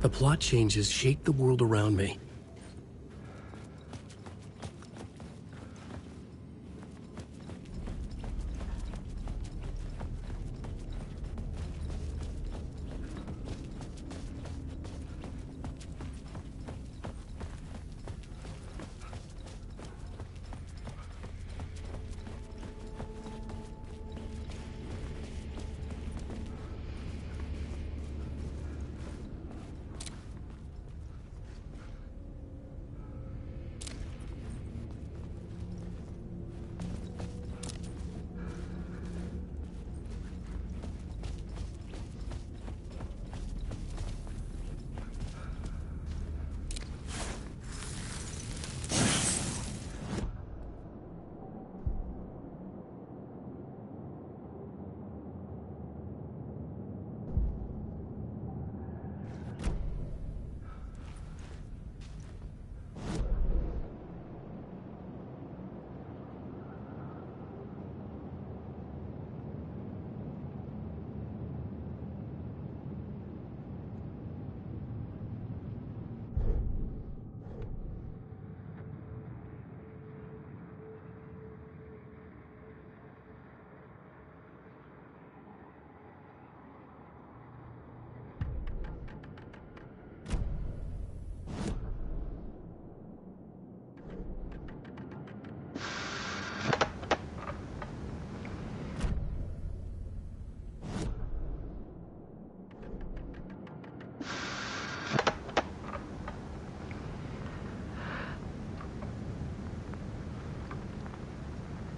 The plot changes shake the world around me.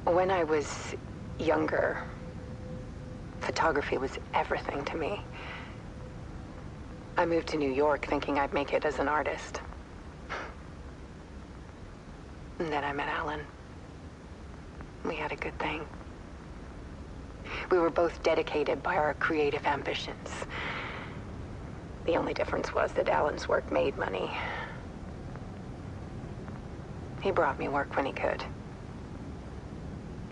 When I was younger, photography was everything to me. I moved to New York thinking I'd make it as an artist. And then I met Alan. We had a good thing. We were both dedicated by our creative ambitions. The only difference was that Alan's work made money. He brought me work when he could.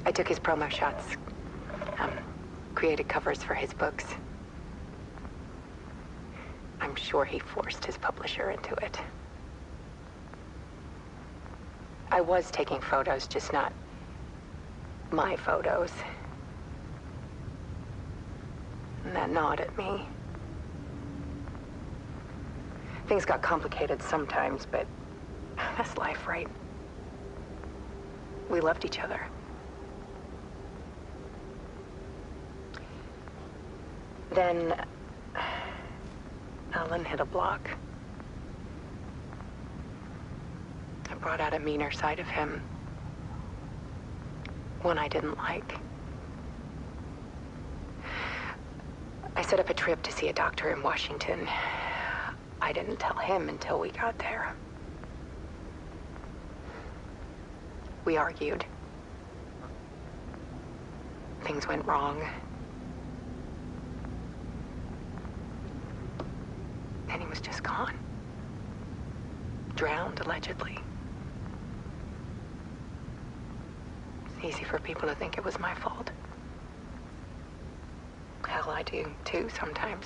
I took his promo shots, created covers for his books. I'm sure he forced his publisher into it. I was taking photos, just not my photos. And that gnawed at me. Things got complicated sometimes, but that's life, right? We loved each other. Then Alan hit a block. I brought out a meaner side of him. One I didn't like. I set up a trip to see a doctor in Washington. I didn't tell him until we got there. We argued. Things went wrong. And he was just gone. Drowned, allegedly. It's easy for people to think it was my fault. Hell, I do, too, sometimes.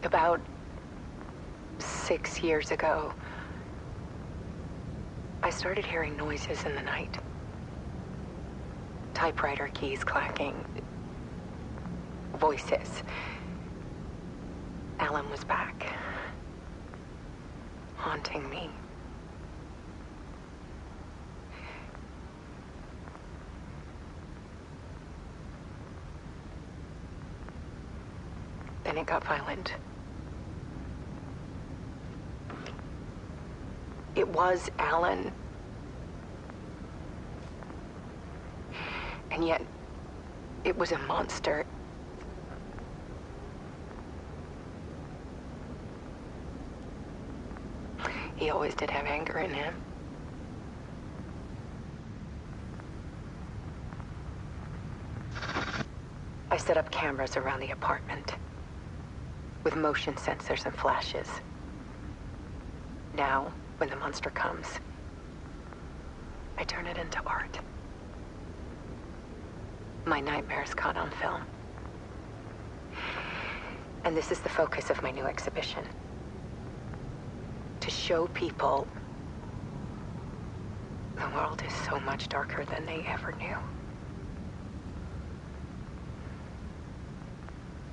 About 6 years ago, I started hearing noises in the night. Typewriter keys clacking. Voices. Alan was back. Haunting me. Then it got violent. It was Alan. And yet, it was a monster. He always did have anger in him. I set up cameras around the apartment with motion sensors and flashes. Now, when the monster comes, I turn it into art. My nightmares caught on film. And this is the focus of my new exhibition. To show people the world is so much darker than they ever knew.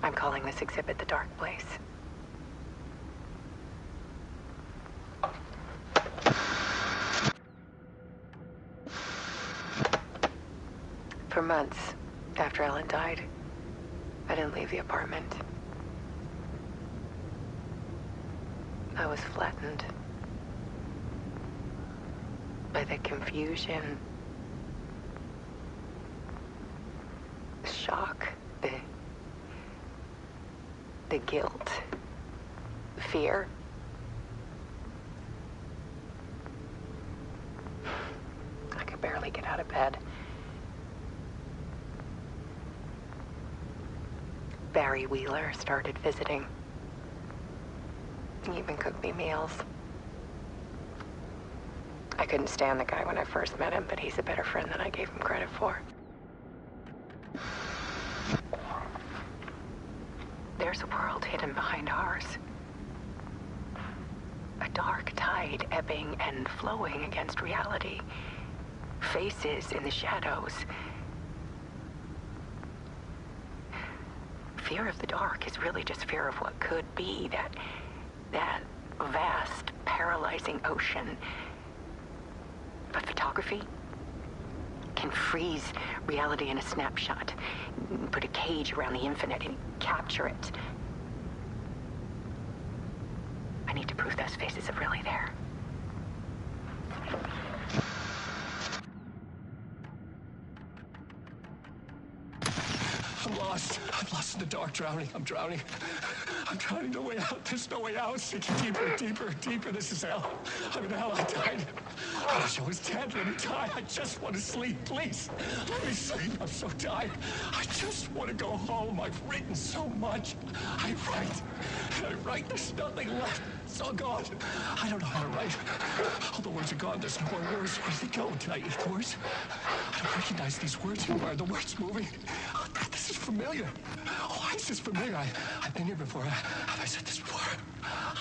I'm calling this exhibit The Dark Place. For months after Ellen died, I didn't leave the apartment. I was flattened by the confusion, the shock, the guilt, the fear. I could barely get out of bed. Barry Wheeler started visiting. He even cooked me meals. I couldn't stand the guy when I first met him, but he's a better friend than I gave him credit for. There's a world hidden behind ours. A dark tide ebbing and flowing against reality. Faces in the shadows. Fear of the dark is really just fear of what could be, that vast, paralyzing ocean. But photography can freeze reality in a snapshot, put a cage around the infinite and capture it. I need to prove those faces are really there. I'm lost. I'm lost in the dark, drowning. I'm drowning. I'm drowning. No way out. There's no way out. Sinking deeper, deeper, deeper. This is hell. I'm in hell. I died. Gosh, I was dead. Let me die. I just want to sleep. Please. Let me sleep. I'm so tired. I just want to go home. I've written so much. I write. There's nothing left. It's all gone. I don't know how to write. All the words are gone. There's no more words. Where did they go? Did I eat the words? I don't recognize these words anymore. Are the words moving? Oh, this is familiar. Why is this familiar? I've been here before. Have I said this before?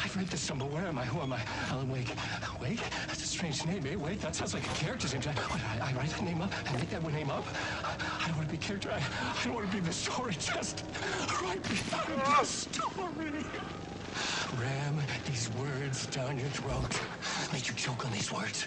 I've read this somewhere. Where am I? Who am I? Alan Wake. Wake? That's a strange name, eh? Wake? That sounds like a character's name. I write a name up and make that name up? I don't want to be a character. I don't want to be the story. Just write me the story. Ram these words down your throat. Make you choke on these words.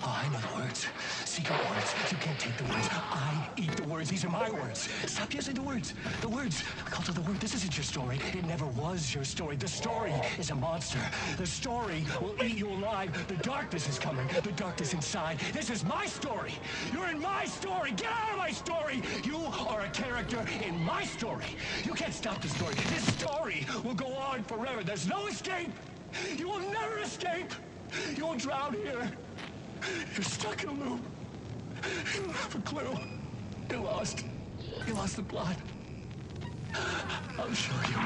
Oh, I know the words. Secret words. You can't take the words. I eat the words. These are my words. Stop using the words. The words. Cult of the word. This isn't your story. It never was your story. The story is a monster. The story will eat you alive. The darkness is coming. The darkness inside. This is my story. You're in my story. Get out of my story. You are a character in my story. You can't stop the story. This story will go on forever. There's no escape. You will never escape. You will drown here. You're stuck in a loop. You don't have a clue. You're lost. You lost the plot. I'll show you.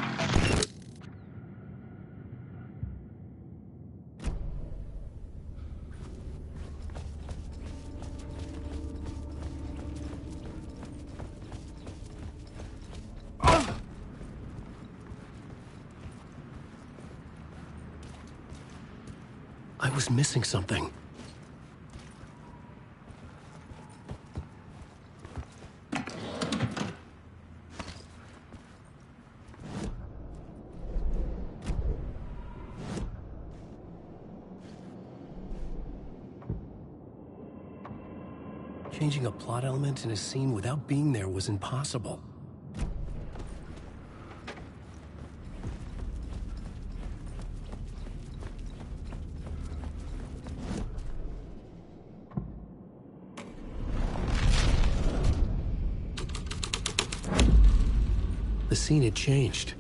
I was missing something. Changing a plot element in a scene without being there was impossible. The scene had changed.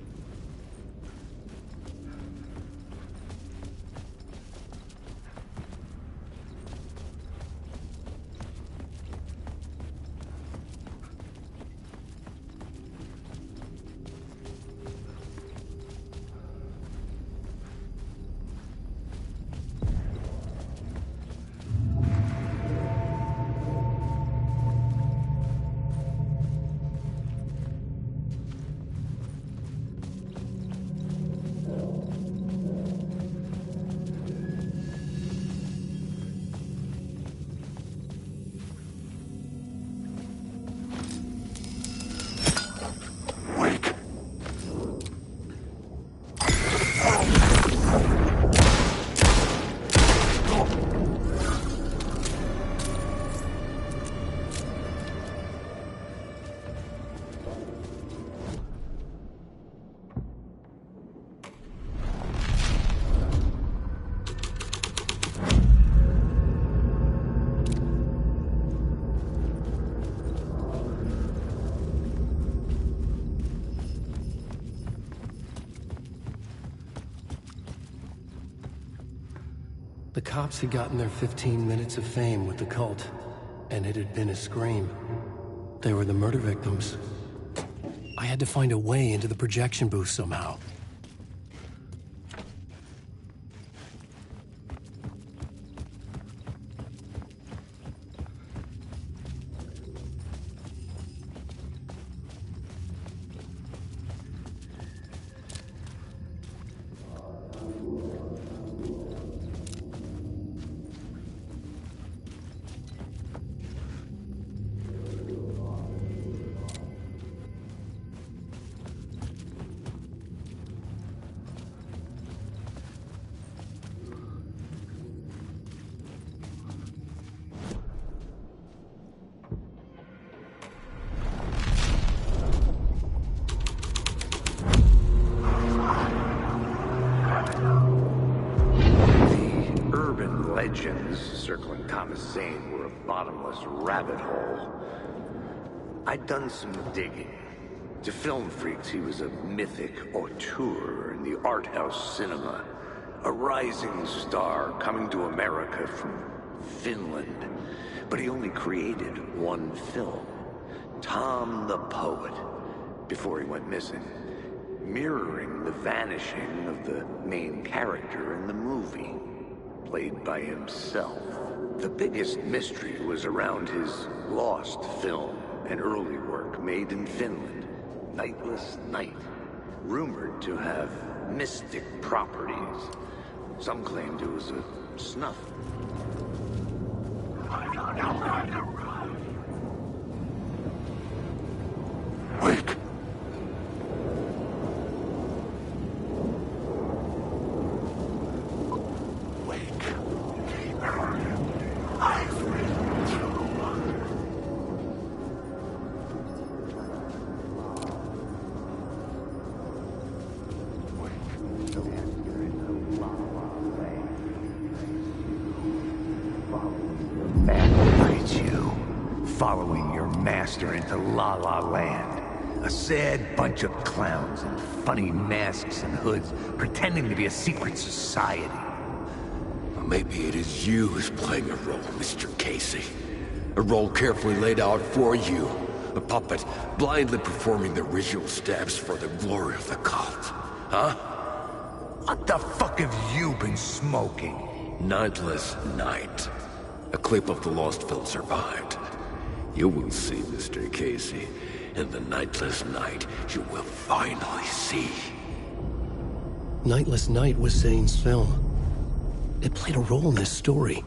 The cops had gotten their 15 minutes of fame with the cult, and it had been a scream. They were the murder victims. I had to find a way into the projection booth somehow. Legends circling Thomas Zane were a bottomless rabbit hole. I'd done some digging. To film freaks, he was a mythic auteur in the art house cinema. A rising star coming to America from Finland. But he only created one film, Tom the Poet, before he went missing, mirroring the vanishing of the main character in the movie, played by himself. The biggest mystery was around his lost film, an early work made in Finland, Nightless Night, rumored to have mystic properties. Some claimed it was a snuff. Wake. Following your master into La La Land. A sad bunch of clowns in funny masks and hoods pretending to be a secret society. Maybe it is you who's playing a role, Mr. Casey. A role carefully laid out for you. A puppet blindly performing the ritual steps for the glory of the cult. Huh? What the fuck have you been smoking? Nightless Night. A clip of the lost film survived. You will see, Mr. Casey. In the Nightless Night, you will finally see. Nightless Night was Zane's film. It played a role in this story.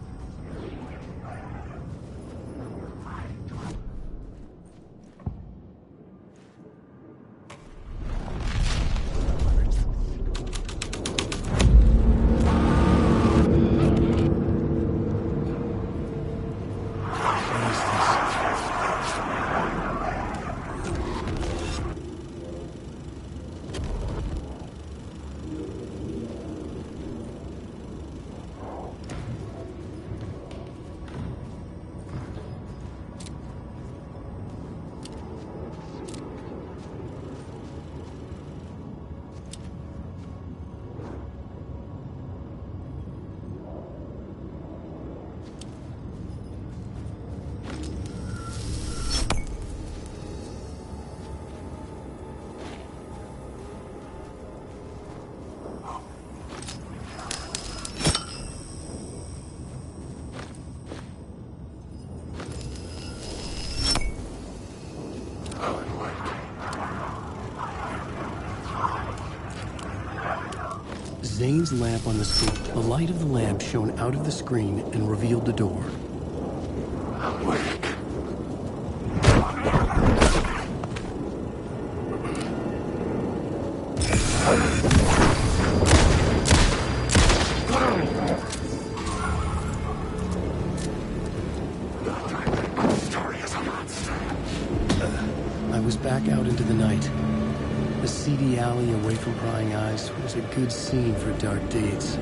Zane's lamp on the screen. The light of the lamp shone out of the screen and revealed the door. Wake. I was back out into the night. The seedy alley away from prying eyes was a good scene for dark deeds.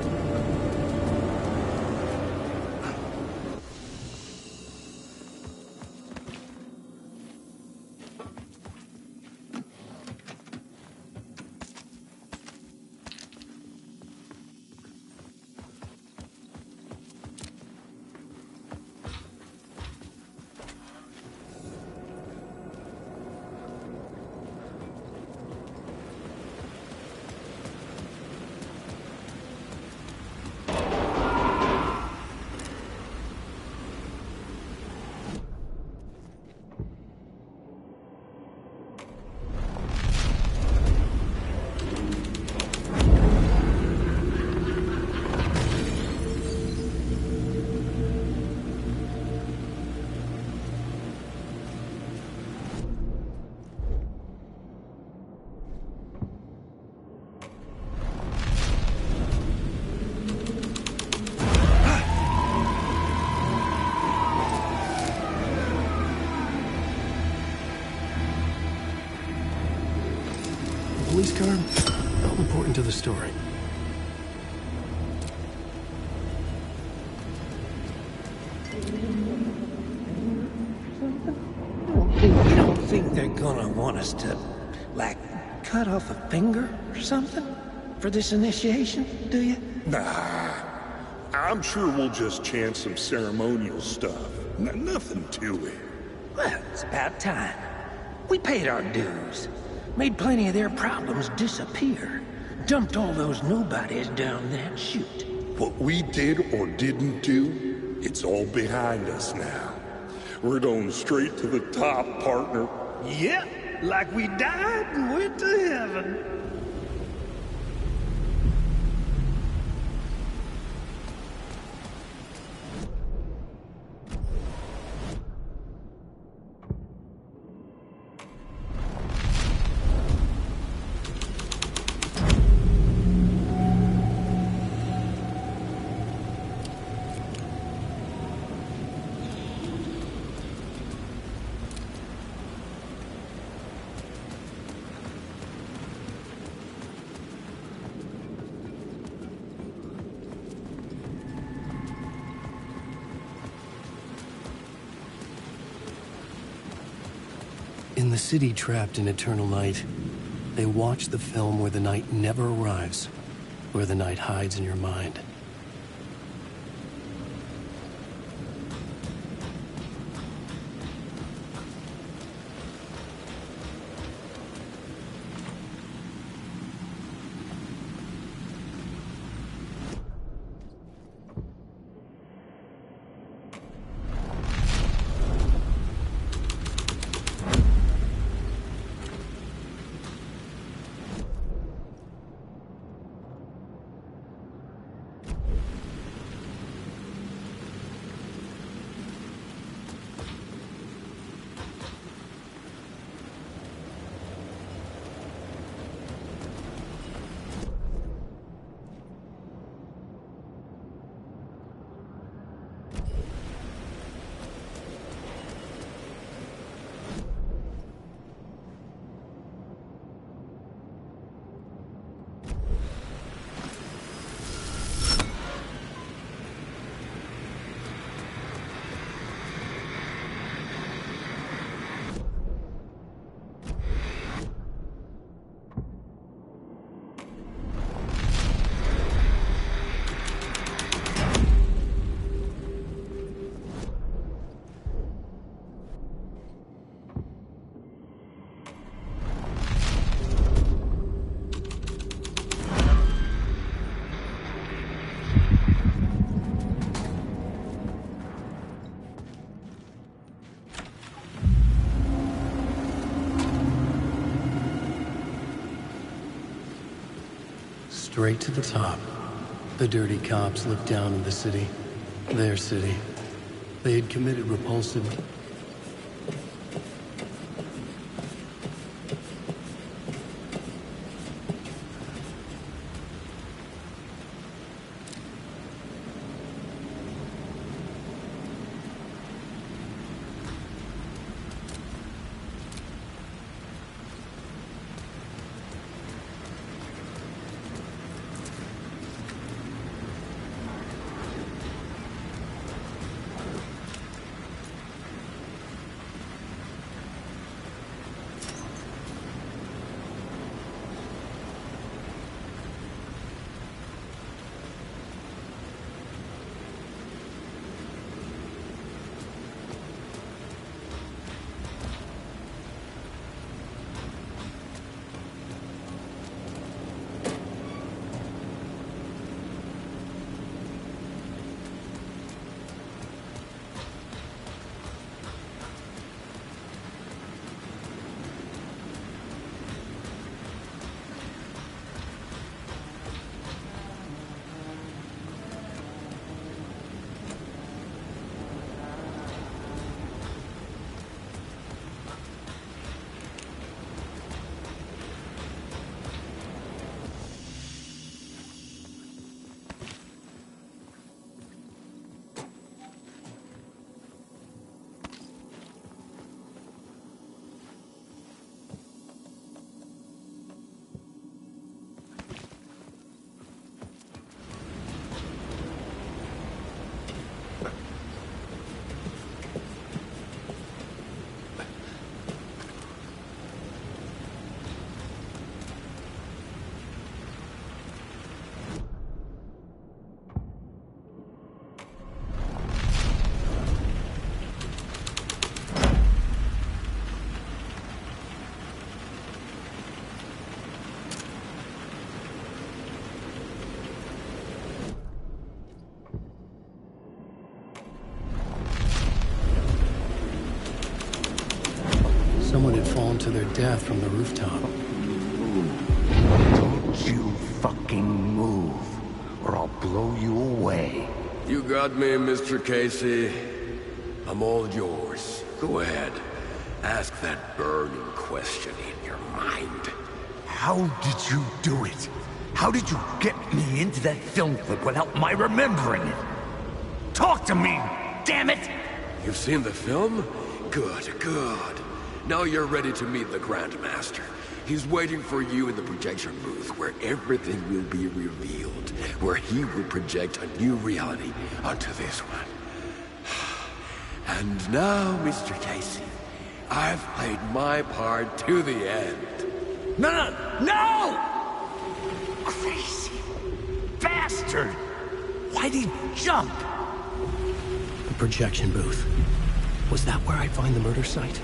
police car felt important to the story. You don't think they're gonna want us to, like, cut off a finger or something for this initiation, do you? Nah, I'm sure we'll just chant some ceremonial stuff. Nothing to it. Well, it's about time. We paid our dues. Made plenty of their problems disappear. Dumped all those nobodies down that chute. What we did or didn't do, it's all behind us now. We're going straight to the top, partner. Yep, like we died and went to heaven. In the city trapped in eternal night, they watch the film where the night never arrives, where the night hides in your mind. Straight to the top. The dirty cops looked down on the city. Their city. They had committed repulsive... Someone had fallen to their death from the rooftop. Don't you fucking move, or I'll blow you away. You got me, Mr. Casey. I'm all yours. Go ahead. Ask that burning question in your mind. How did you do it? How did you get me into that film clip without my remembering it? Talk to me, damn it! You've seen the film? Good, good. Now you're ready to meet the Grandmaster. He's waiting for you in the projection booth where everything will be revealed, where he will project a new reality onto this one. And now, Mr. Casey, I've played my part to the end. No! Crazy bastard! Why'd he jump? The projection booth. Was that where I'd find the murder site?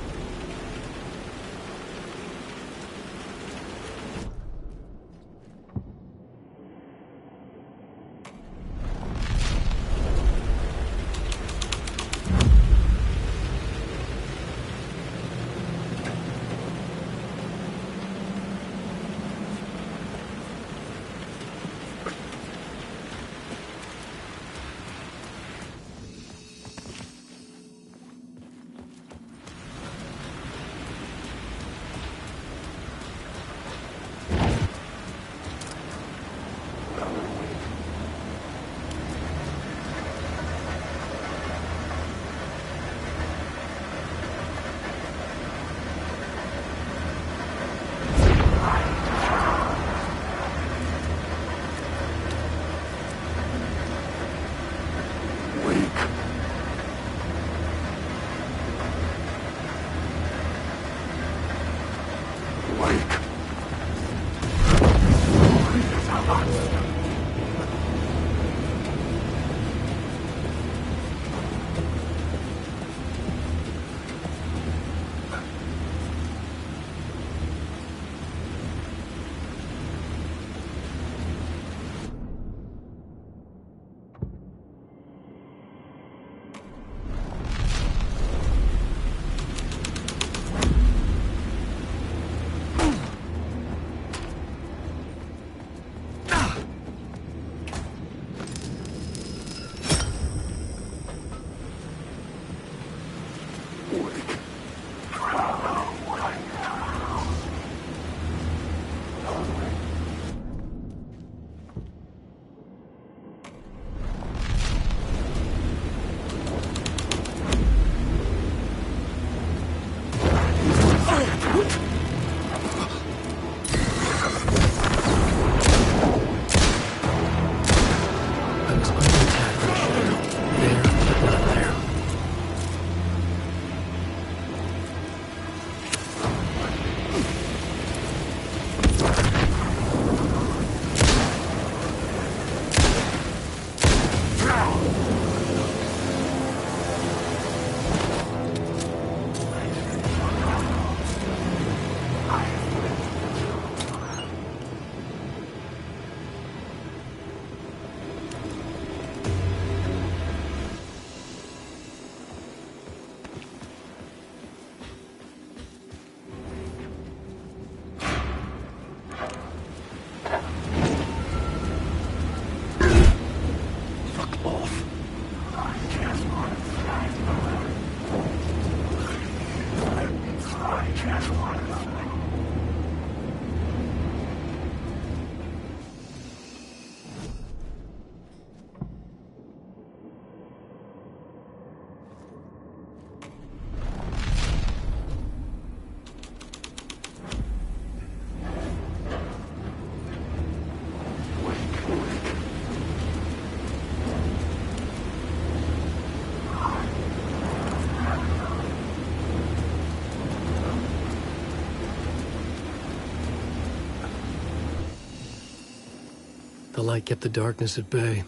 The light kept the darkness at bay.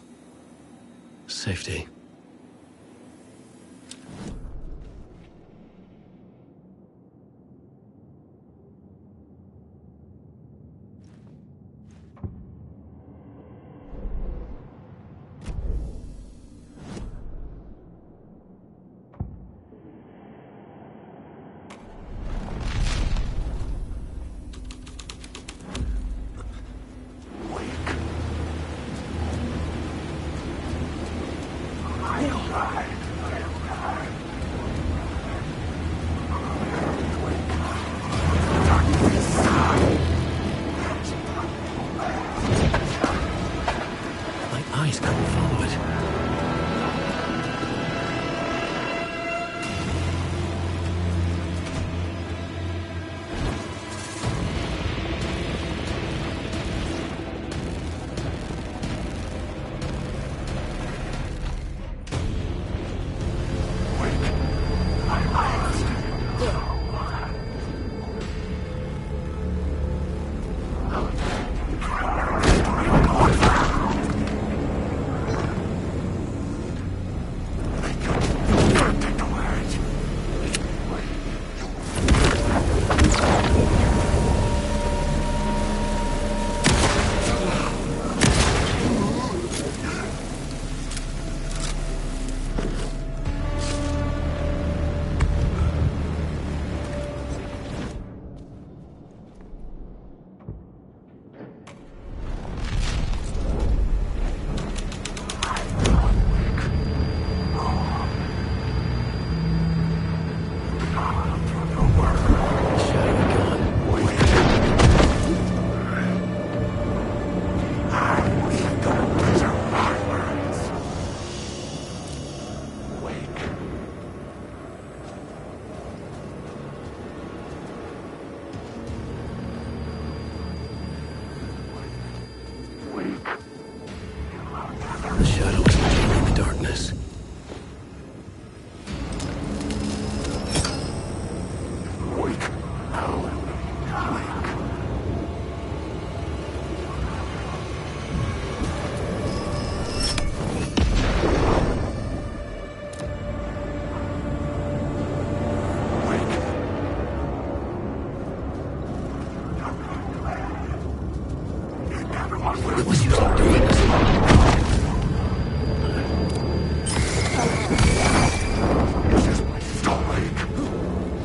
Safety. My eyes couldn't follow it. The shadow was moving in the darkness. It was using darkness.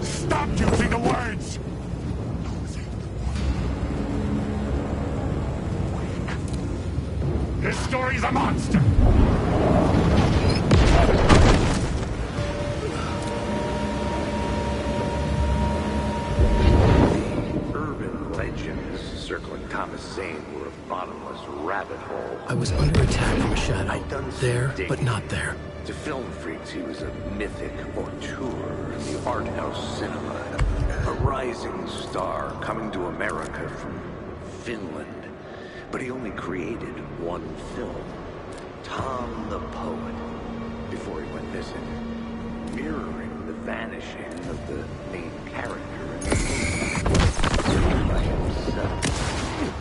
Stop using the words! This story's a monster! Urban legends circling Thomas Zane were a bottomless rabbit hole. I was under attack from a shadow. I'd done some There, digging. but not there. To film freaks, he was a mythic auteur in the art house cinema. A rising star coming to America from Finland. But he only created one film, Tom the Poet, before he went missing, mirroring the vanishing of the main character in the movie by himself.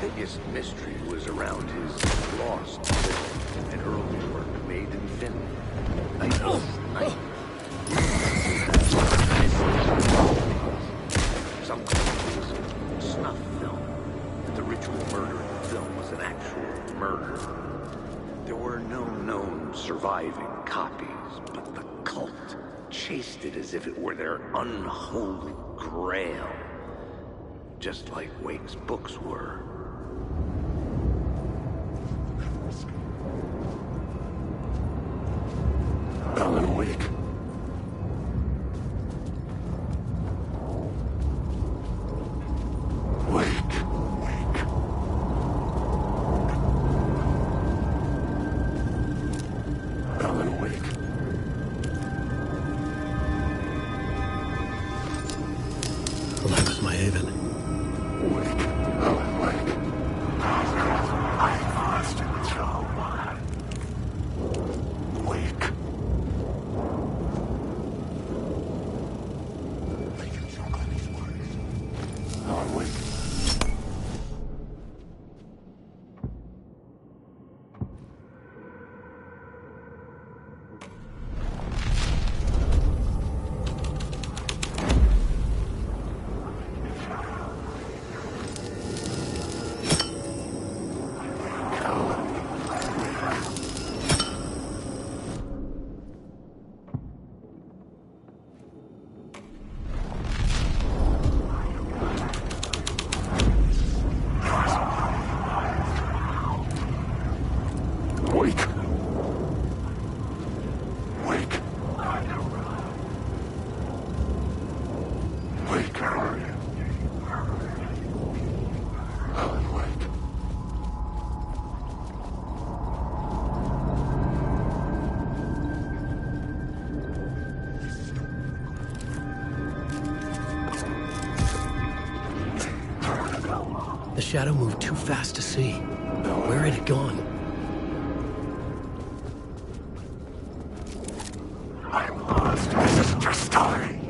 The biggest mystery was around his lost film, an early work made in Finland. Some claim it was a snuff film, that the ritual murder in the film was an actual murder. There were no known surviving copies, but the cult chased it as if it were their unholy grail, just like Wake's books were. Alan Wake. Wake. Alan Wake. Well, that was my haven. Wake. Alan Wake. Wake. Wake, Alan. Alan, wake. The shadow moved too fast to see. Where had it gone? I'm lost, Mr. Story.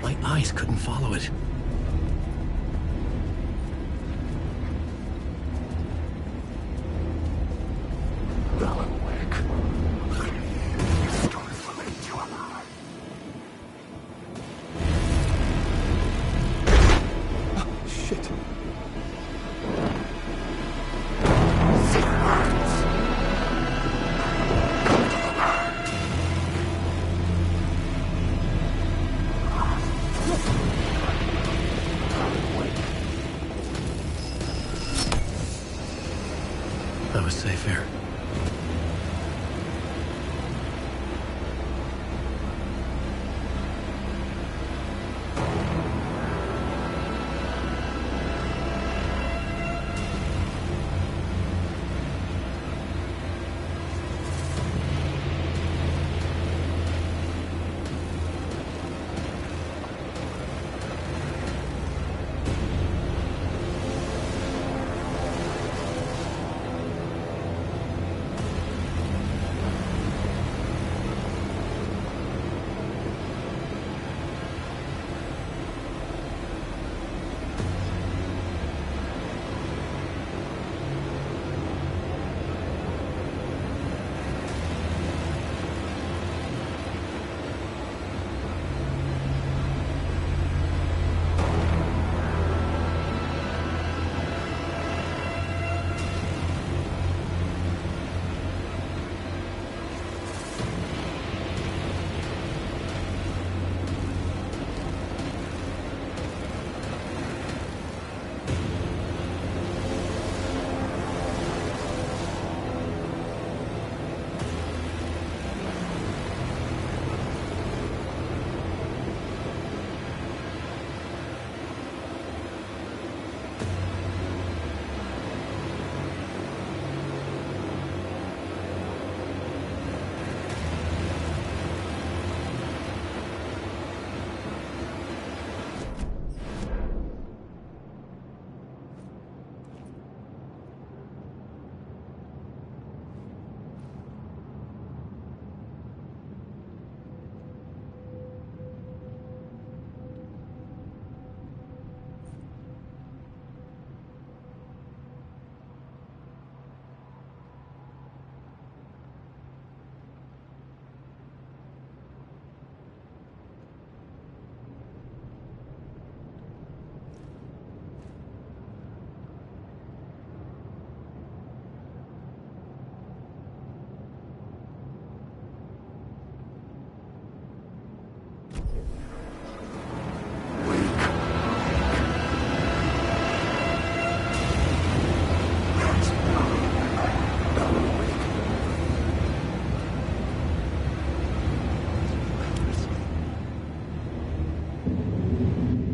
My eyes couldn't follow it. Alan, wake. Story will lead you alive. Shit. I was safe here.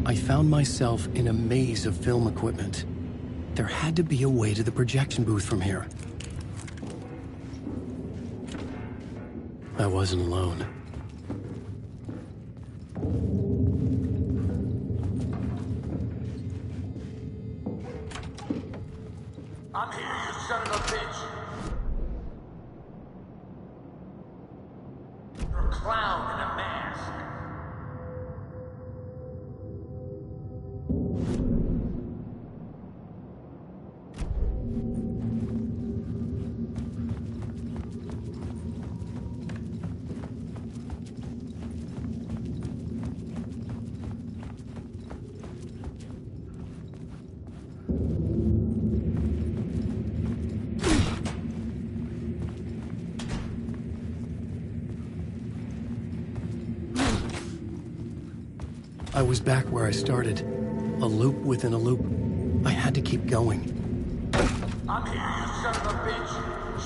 I found myself in a maze of film equipment. There had to be a way to the projection booth from here. I wasn't alone. I'm here, you son of a bitch! You're a clown in a mask. I was back where I started. A loop within a loop. I had to keep going. I'm here, you son of a bitch!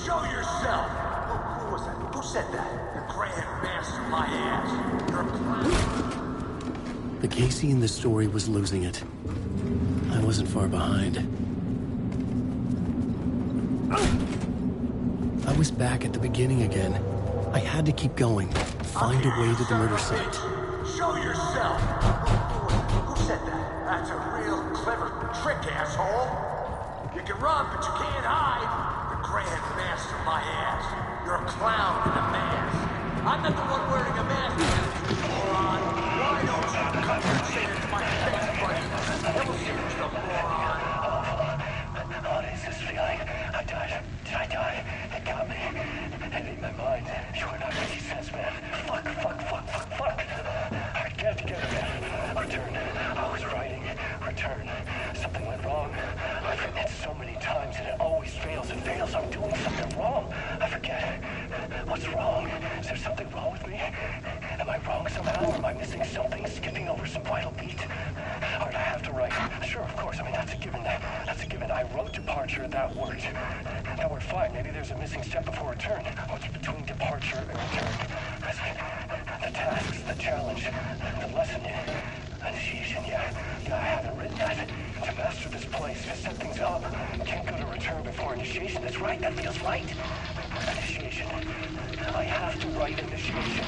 Show yourself! Who was that? Who said that? The Grand Master, my ass! You're a clown! The Casey in the story was losing it. I wasn't far behind. I was back at the beginning again. I had to keep going. Find a way to the murder site. Show yourself! Who said that? That's a real clever trick, asshole! You can run, but you can't hide! The Grand Master, my ass! You're a clown in a mask! I'm not the one wearing a mask, you moron! Why don't you come here and say that to my face, buddy? Never see who's the moron! What is this feeling? I died. Did I die? It got me. And in my mind, you are not making sense, man. Fuck. I can't get it. Return. I was writing. Return. Something went wrong. I've written it so many times and it always fails. It fails. I'm doing something wrong. I forget. What's wrong? Is there something wrong with me? Am I wrong somehow? Or am I missing something? Skipping over some vital beat? Alright, I have to write. Sure, of course. I mean, that's a given. That's a given. I wrote departure. That worked. Now we're fine. Maybe there's a missing step before return. What's between departure and return? The tasks, the challenge, the lesson, initiation, yeah, I haven't written that. To master this place, to set things up, can't go to return before initiation. That's right, that feels right. Initiation. I have to write initiation.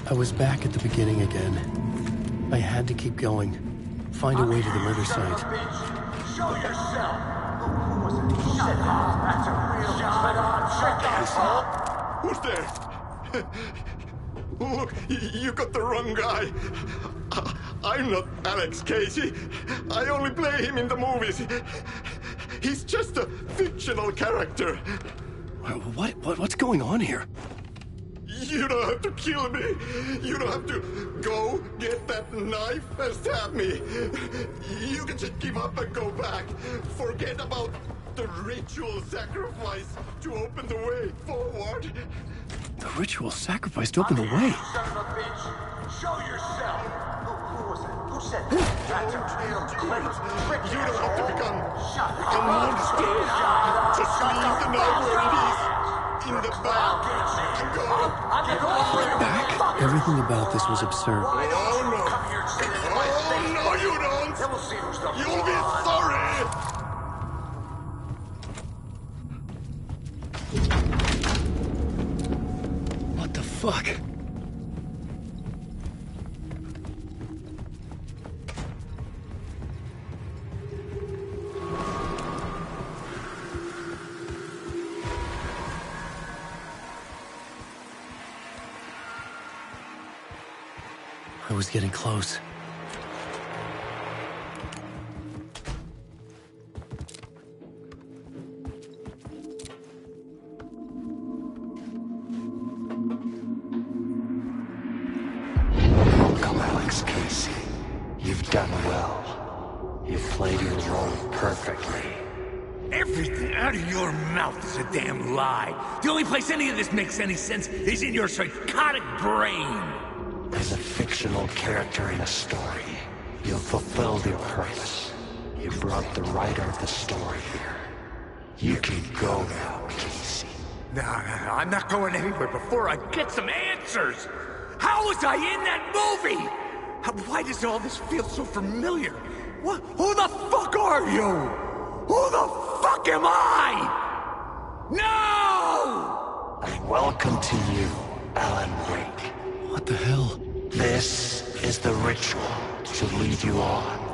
I was back at the beginning again. I had to keep going. Find a way to the murder site. Show yourself! Who was it? Who said that? That's a real clever trick, asshole! Who's there? Look, you got the wrong guy. I'm not Alex Casey. I only play him in the movies. He's just a fictional character. What's going on here? You don't have to kill me. You don't have to go get that knife and stab me. You can just give up and go back. Forget about the ritual sacrifice to open the way forward. The ritual sacrifice to open the way? Son of a bitch! Show yourself! Who was it? Who said that? That's a real clever trick, You don't have to become a monster. Just leave the knife where it is. In the back. Go. Back? Everything about this was absurd. Oh no. Oh no, you don't. You'll be sorry. What the fuck? I was getting close. Welcome, Alex Casey. You've done well. You've played your role perfectly. Everything out of your mouth is a damn lie. The only place any of this makes any sense is in your psychotic brain. As a fictional character in a story, you've fulfilled your purpose. You brought the writer of the story here. You can go now, Casey. No, I'm not going anywhere before I get some answers. How was I in that movie? Why does all this feel so familiar? What? Who the fuck are you? Who the fuck am I? No! And welcome to you, Alan Wake. What the hell? This is the ritual to lead you on.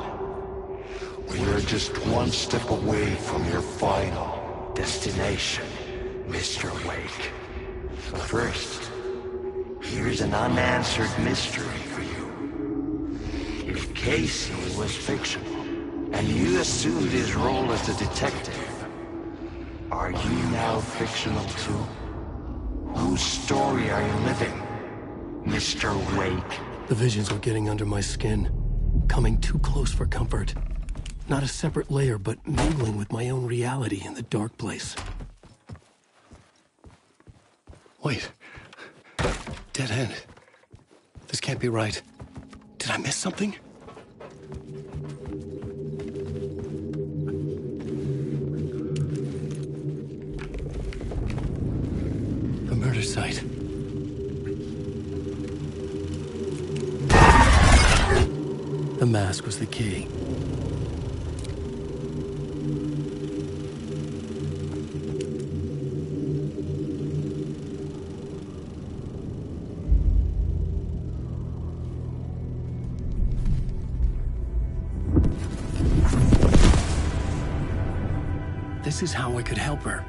We're just one step away from your final destination, Mr. Wake. But first, here's an unanswered mystery for you. If Casey was fictional, and you assumed his role as a detective, are you now fictional too? Whose story are you living, Mr. Wake? The visions were getting under my skin, coming too close for comfort. Not a separate layer, but mingling with my own reality in the dark place. Wait. Dead end. This can't be right. Did I miss something? The murder site. The mask was the key. This is how I could help her.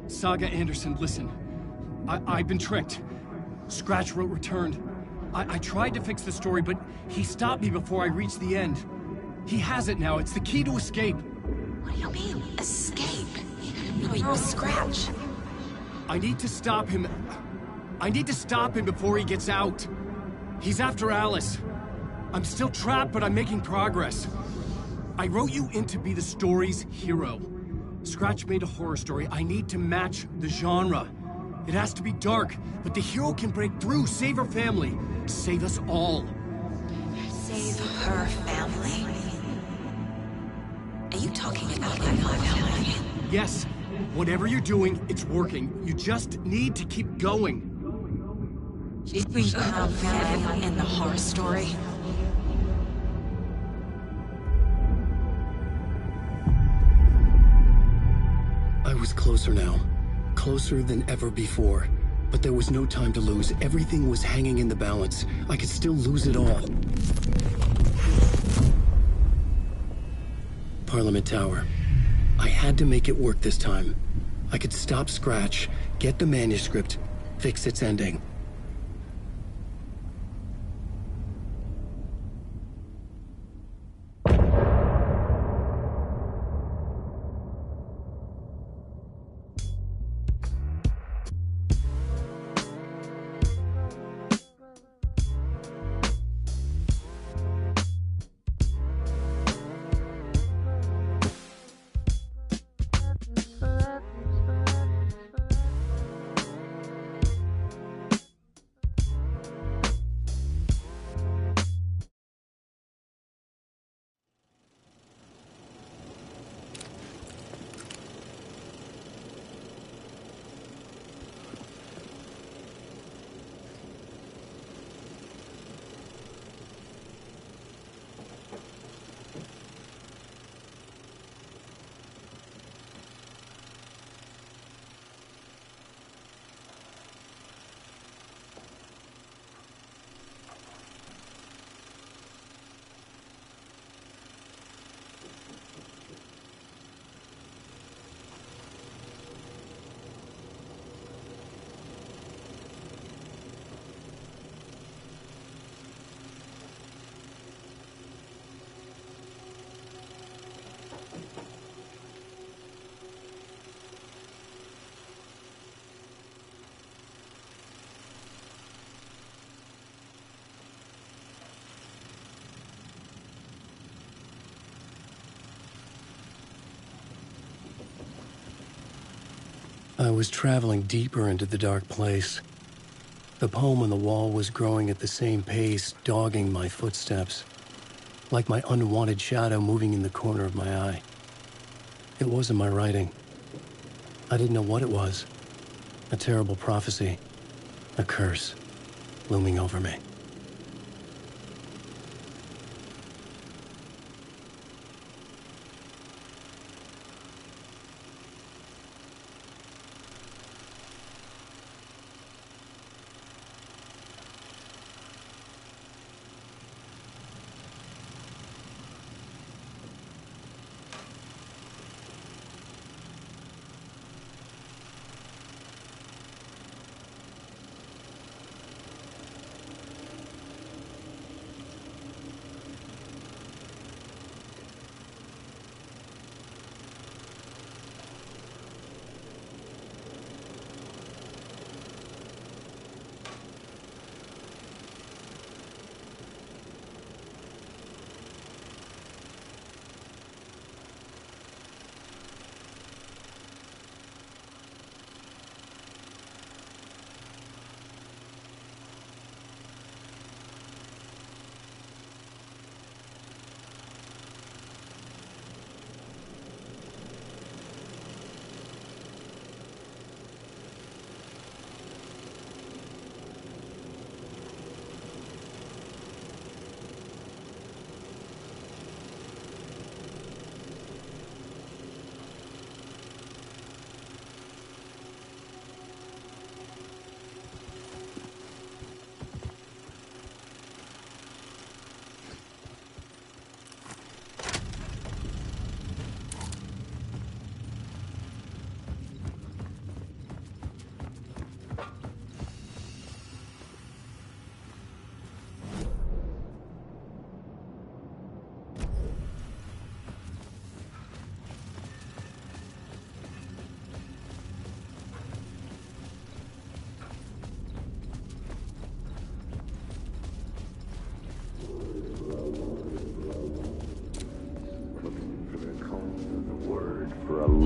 Saga Anderson, listen. I've been tricked. Scratch wrote returned. I tried to fix the story, but he stopped me before I reached the end. He has it now. It's the key to escape. What do you mean, escape? No, you're a Scratch. I need to stop him. I need to stop him before he gets out. He's after Alice. I'm still trapped, but I'm making progress. I wrote you in to be the story's hero. Scratch made a horror story. I need to match the genre. It has to be dark, but the hero can break through, save her family, save us all. Save her family? Are you talking about my family? Yes. Whatever you're doing, it's working. You just need to keep going. You have family in the horror story? I was closer now. Closer than ever before. But there was no time to lose. Everything was hanging in the balance. I could still lose it all. Parliament Tower. I had to make it work this time. I could stop Scratch, get the manuscript, fix its ending. was traveling deeper into the dark place. The poem on the wall was growing at the same pace, dogging my footsteps, like my unwanted shadow moving in the corner of my eye. It wasn't my writing. I didn't know what it was. A terrible prophecy, a curse, looming over me.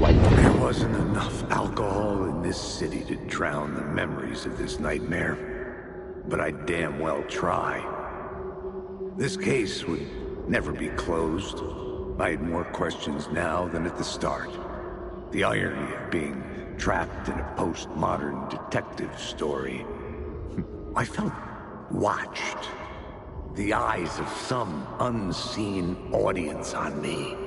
There wasn't enough alcohol in this city to drown the memories of this nightmare, but I'd damn well try. This case would never be closed. I had more questions now than at the start. The irony of being trapped in a postmodern detective story. I felt watched. The eyes of some unseen audience on me.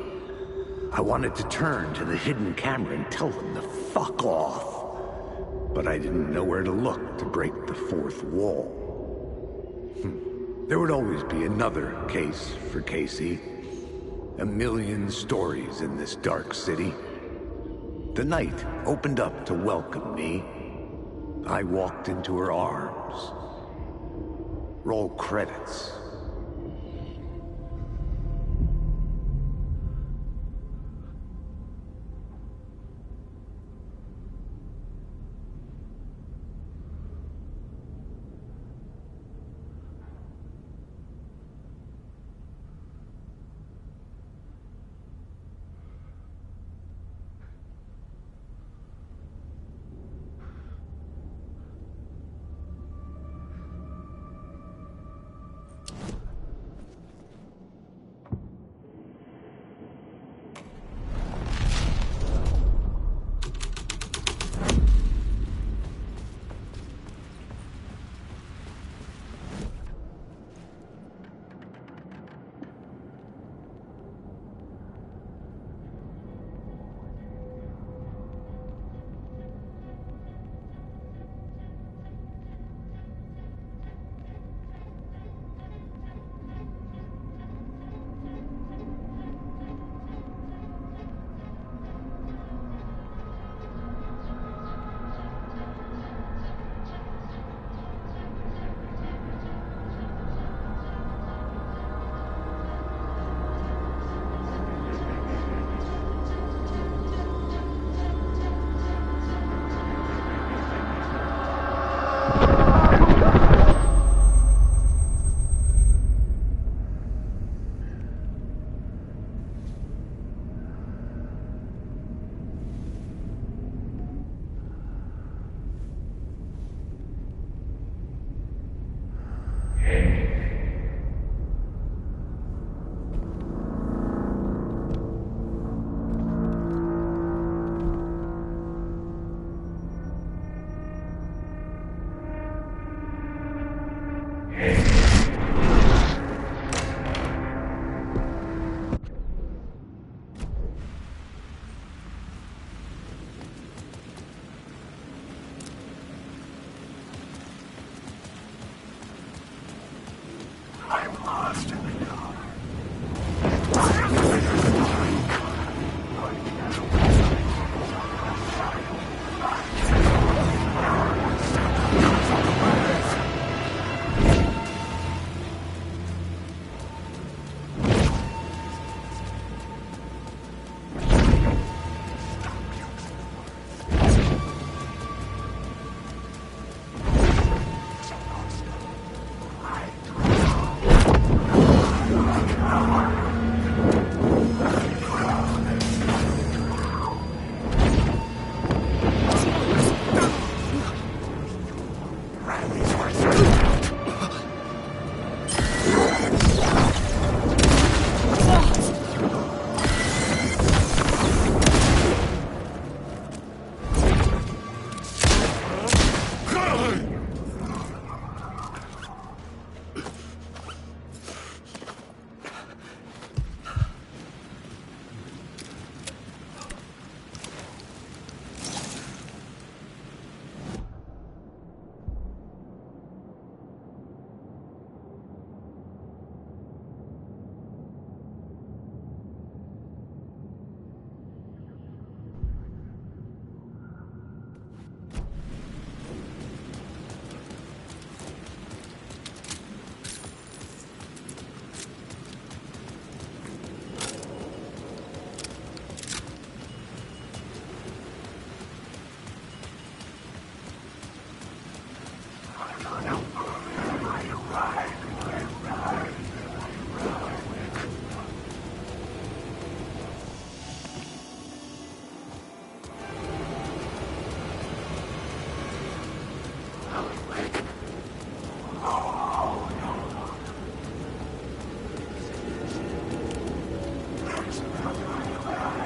I wanted to turn to the hidden camera and tell them to fuck off. But I didn't know where to look to break the fourth wall. There would always be another case for Casey. A million stories in this dark city. The night opened up to welcome me. I walked into her arms. Roll credits.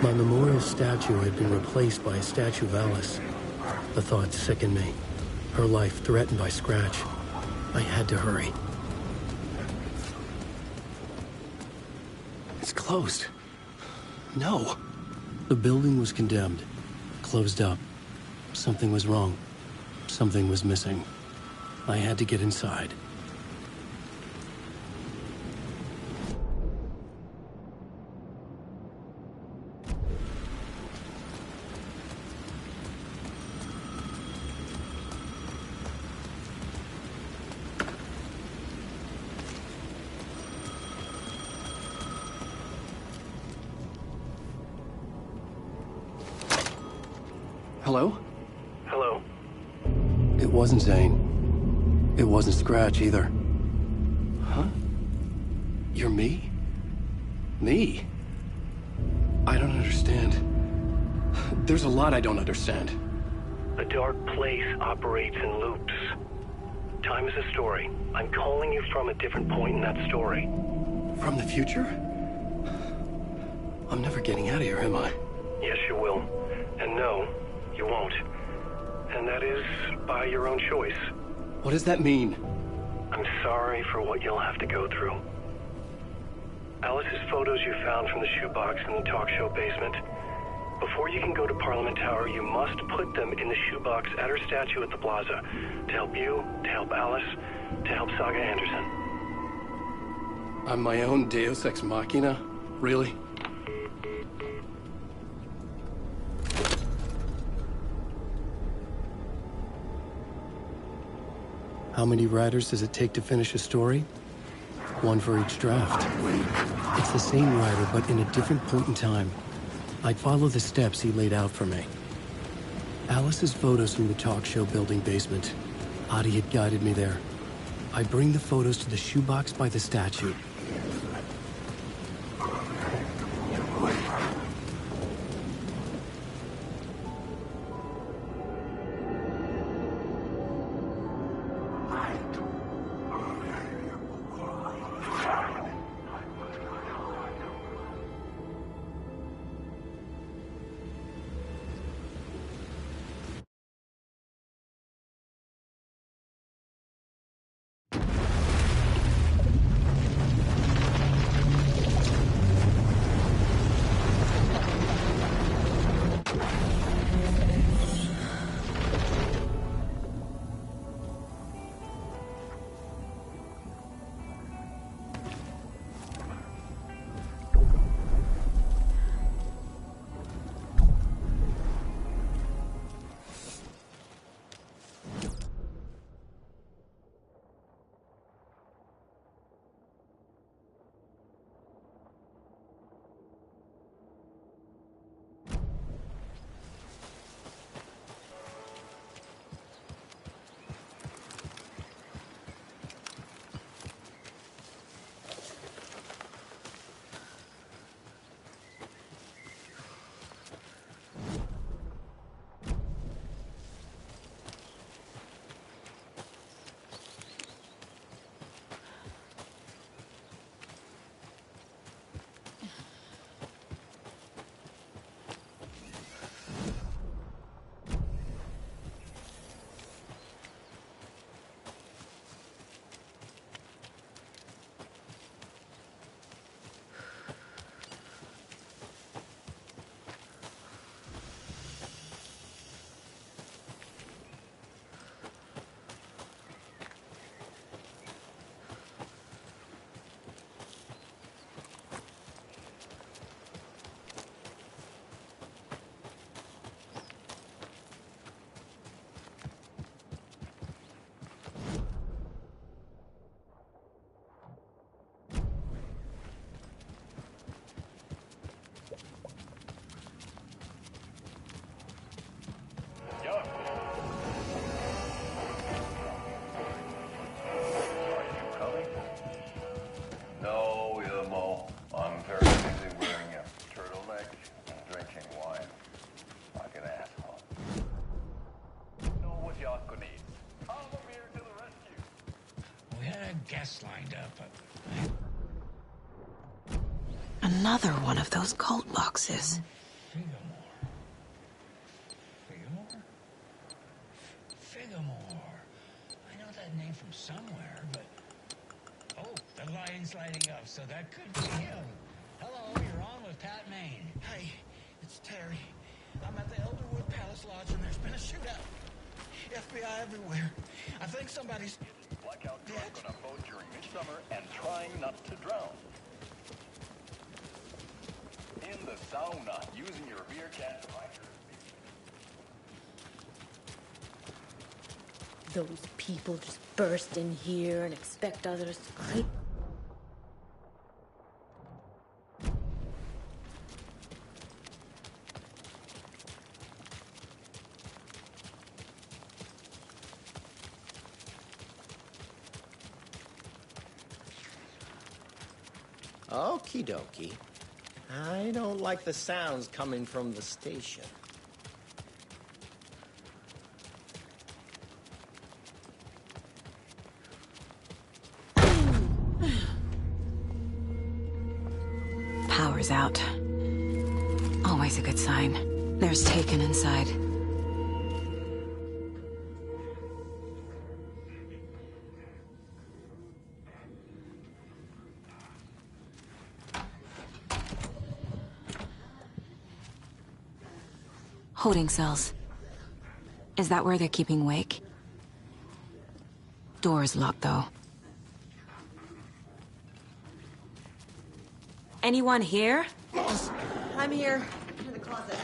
My memorial statue had been replaced by a statue of Alice. The thought sickened me. Her life threatened by Scratch. I had to hurry. It's closed. No. The building was condemned. Closed up. Something was wrong. Something was missing. I had to get inside. Hello? Hello? It wasn't Zane. It wasn't Scratch either. Huh? You're me? Me? I don't understand. There's a lot I don't understand. The dark place operates in loops. Time is a story. I'm calling you from a different point in that story. From the future? I'm never getting out of here, am I? Yes, you will. And no, you won't. And that is by your own choice. What does that mean? I'm sorry for what you'll have to go through. Alice's photos you found from the shoebox in the talk show basement. Before you can go to Parliament Tower, you must put them in the shoebox at her statue at the plaza. To help you, to help Alice, to help Saga Anderson. I'm my own Deus Ex Machina? Really? How many writers does it take to finish a story? One for each draft. It's the same writer, but in a different point in time. I'd follow the steps he laid out for me. Alice's photos from the talk show building basement. Adi had guided me there. I bring the photos to the shoebox by the statue. Another one of those cult boxes. Figgamore. I know that name from somewhere, but... Oh, the lighting's lighting up, so that could be him. Hello, you're on with Pat Maine. Hey, it's Terry. I'm at the Elderwood Palace Lodge and there's been a shootout. FBI everywhere. I think somebody's... Blackout drunk on a boat during midsummer and trying not to drown. In the sauna, using your beer can to light your... Those people just burst in here and expect others to creep. Okie dokie. I don't like the sounds coming from the station. Power's out. Always a good sign. There's Taken inside. Holding cells. Is that where they're keeping Wake? Door's locked, though. Anyone here? I'm here. In the closet.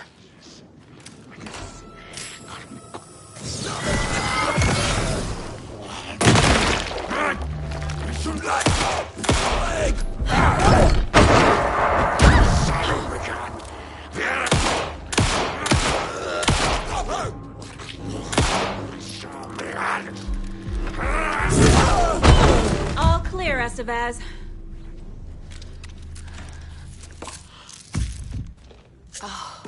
All clear, Estevez. Oh.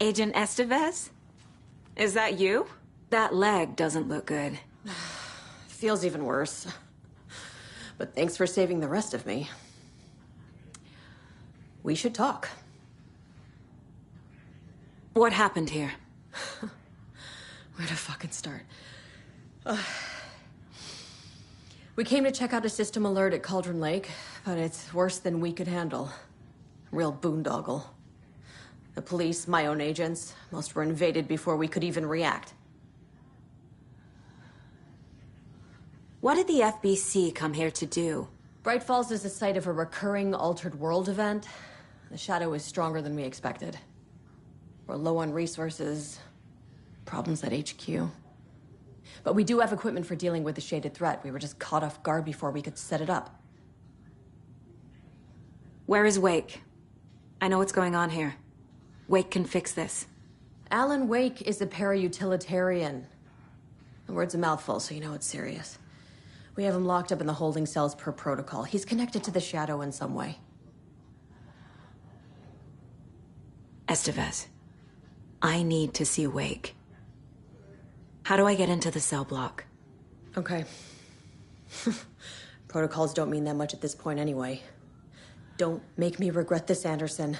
Agent Estevez? Is that you? That leg doesn't look good. Feels even worse. But thanks for saving the rest of me. We should talk. What happened here? Where to fucking start? We came to check out a system alert at Cauldron Lake, but it's worse than we could handle. Real boondoggle. The police, my own agents, most were invaded before we could even react. What did the FBC come here to do? Bright Falls is the site of a recurring Altered World event. The Shadow is stronger than we expected. We're low on resources, problems at HQ. But we do have equipment for dealing with the shaded threat. We were just caught off guard before we could set it up. Where is Wake? I know what's going on here. Wake can fix this. Alan Wake is a para-utilitarian. The word's a mouthful, so you know it's serious. We have him locked up in the holding cells per protocol. He's connected to the Shadow in some way. Estevez, I need to see Wake. How do I get into the cell block? Okay. Protocols don't mean that much at this point anyway. Don't make me regret this, Anderson.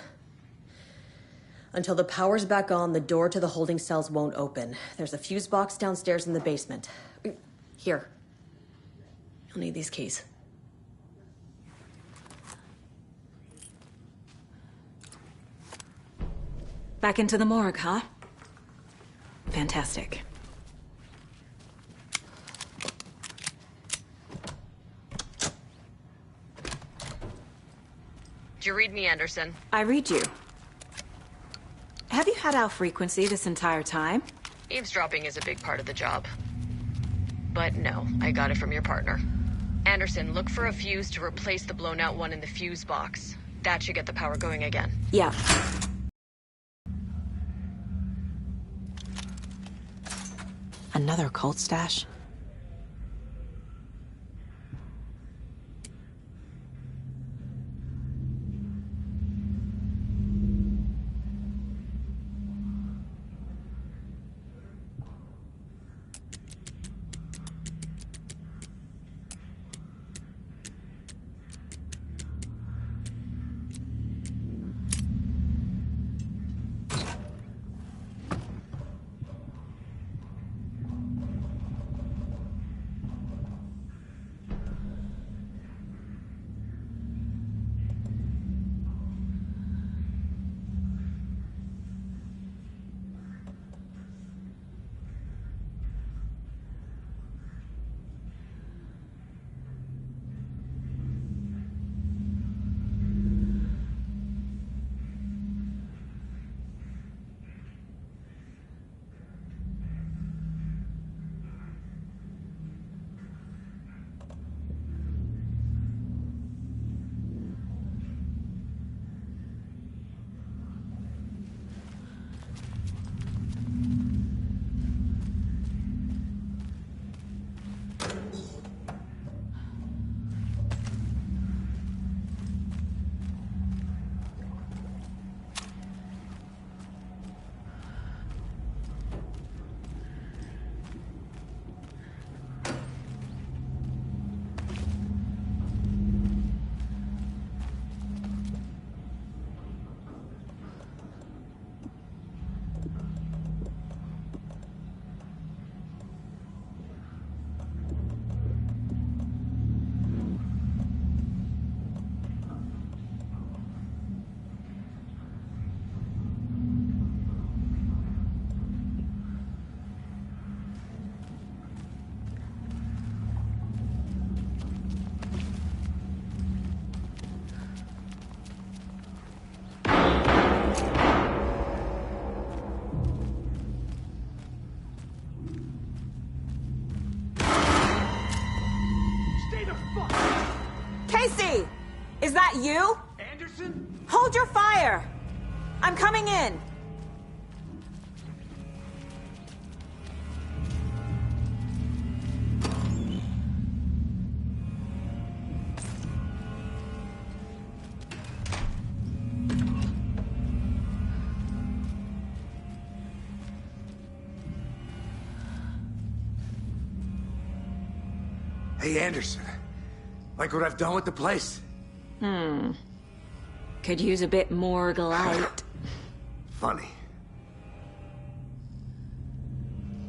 Until the power's back on, the door to the holding cells won't open. There's a fuse box downstairs in the basement. Here. You'll need these keys. Back into the morgue, huh? Fantastic. Do you read me, Anderson? I read you. Have you had our frequency this entire time? Eavesdropping is a big part of the job. But no, I got it from your partner. Anderson, look for a fuse to replace the blown out one in the fuse box. That should get the power going again. Yeah. Another cult stash? Casey! Is that you? Anderson? Hold your fire! I'm coming in. Hey, Anderson. Like what I've done with the place? Could use a bit more light. Funny.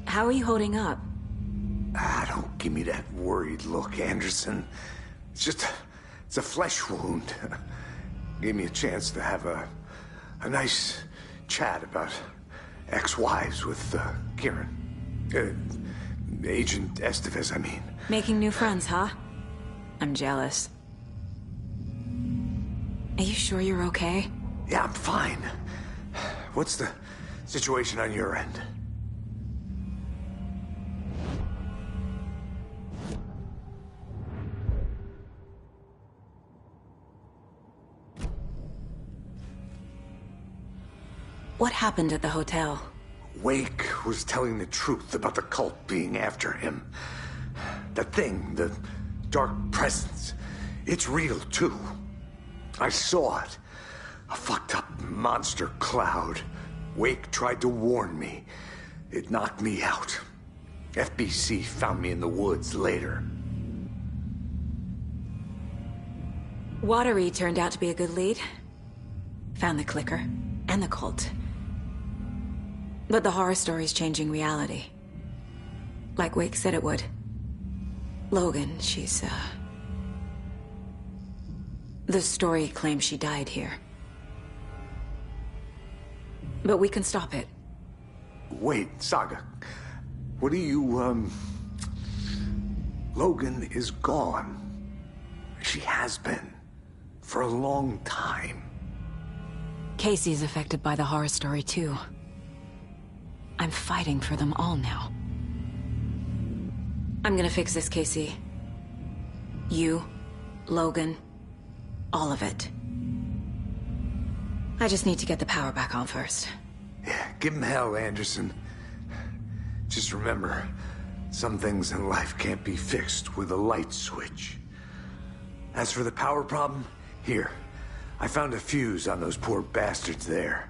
How are you holding up? Don't give me that worried look, Anderson. It's a flesh wound. Gave me a chance to have a nice chat about ex-wives with Kieran. Agent Estevez, I mean. Making new friends, huh? I'm jealous. Are you sure you're okay? Yeah, I'm fine. What's the situation on your end? What happened at the hotel? Wake was telling the truth about the cult being after him. The thing, the dark presence, it's real too. I saw it. A fucked up monster cloud. Wake tried to warn me. It knocked me out. FBC found me in the woods later. Watery turned out to be a good lead. Found the clicker and the cult. But the horror story's changing reality. Like Wake said it would. Logan, she's, the story claims she died here. But we can stop it. Wait, Saga. What do you, Logan is gone. She has been. for a long time. Casey's affected by the horror story too. I'm fighting for them all now. I'm gonna fix this, Casey. You, Logan, all of it. I just need to get the power back on first. Yeah, give him hell, Anderson. Just remember, some things in life can't be fixed with a light switch. As for the power problem, here. I found a fuse on those poor bastards there.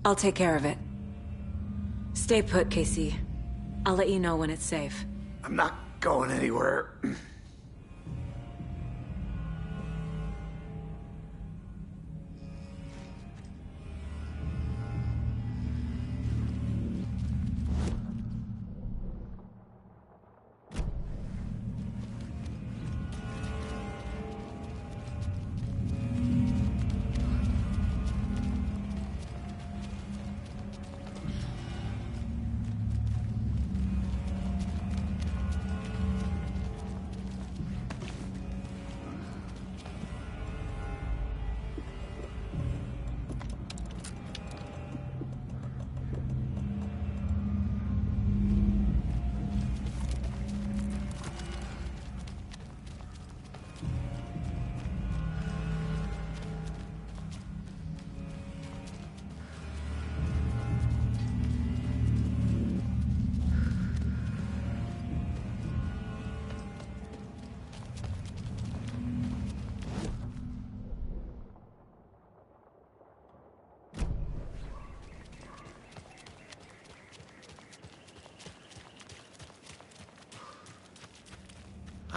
I'll take care of it. Stay put, Casey. I'll let you know when it's safe. I'm not going anywhere.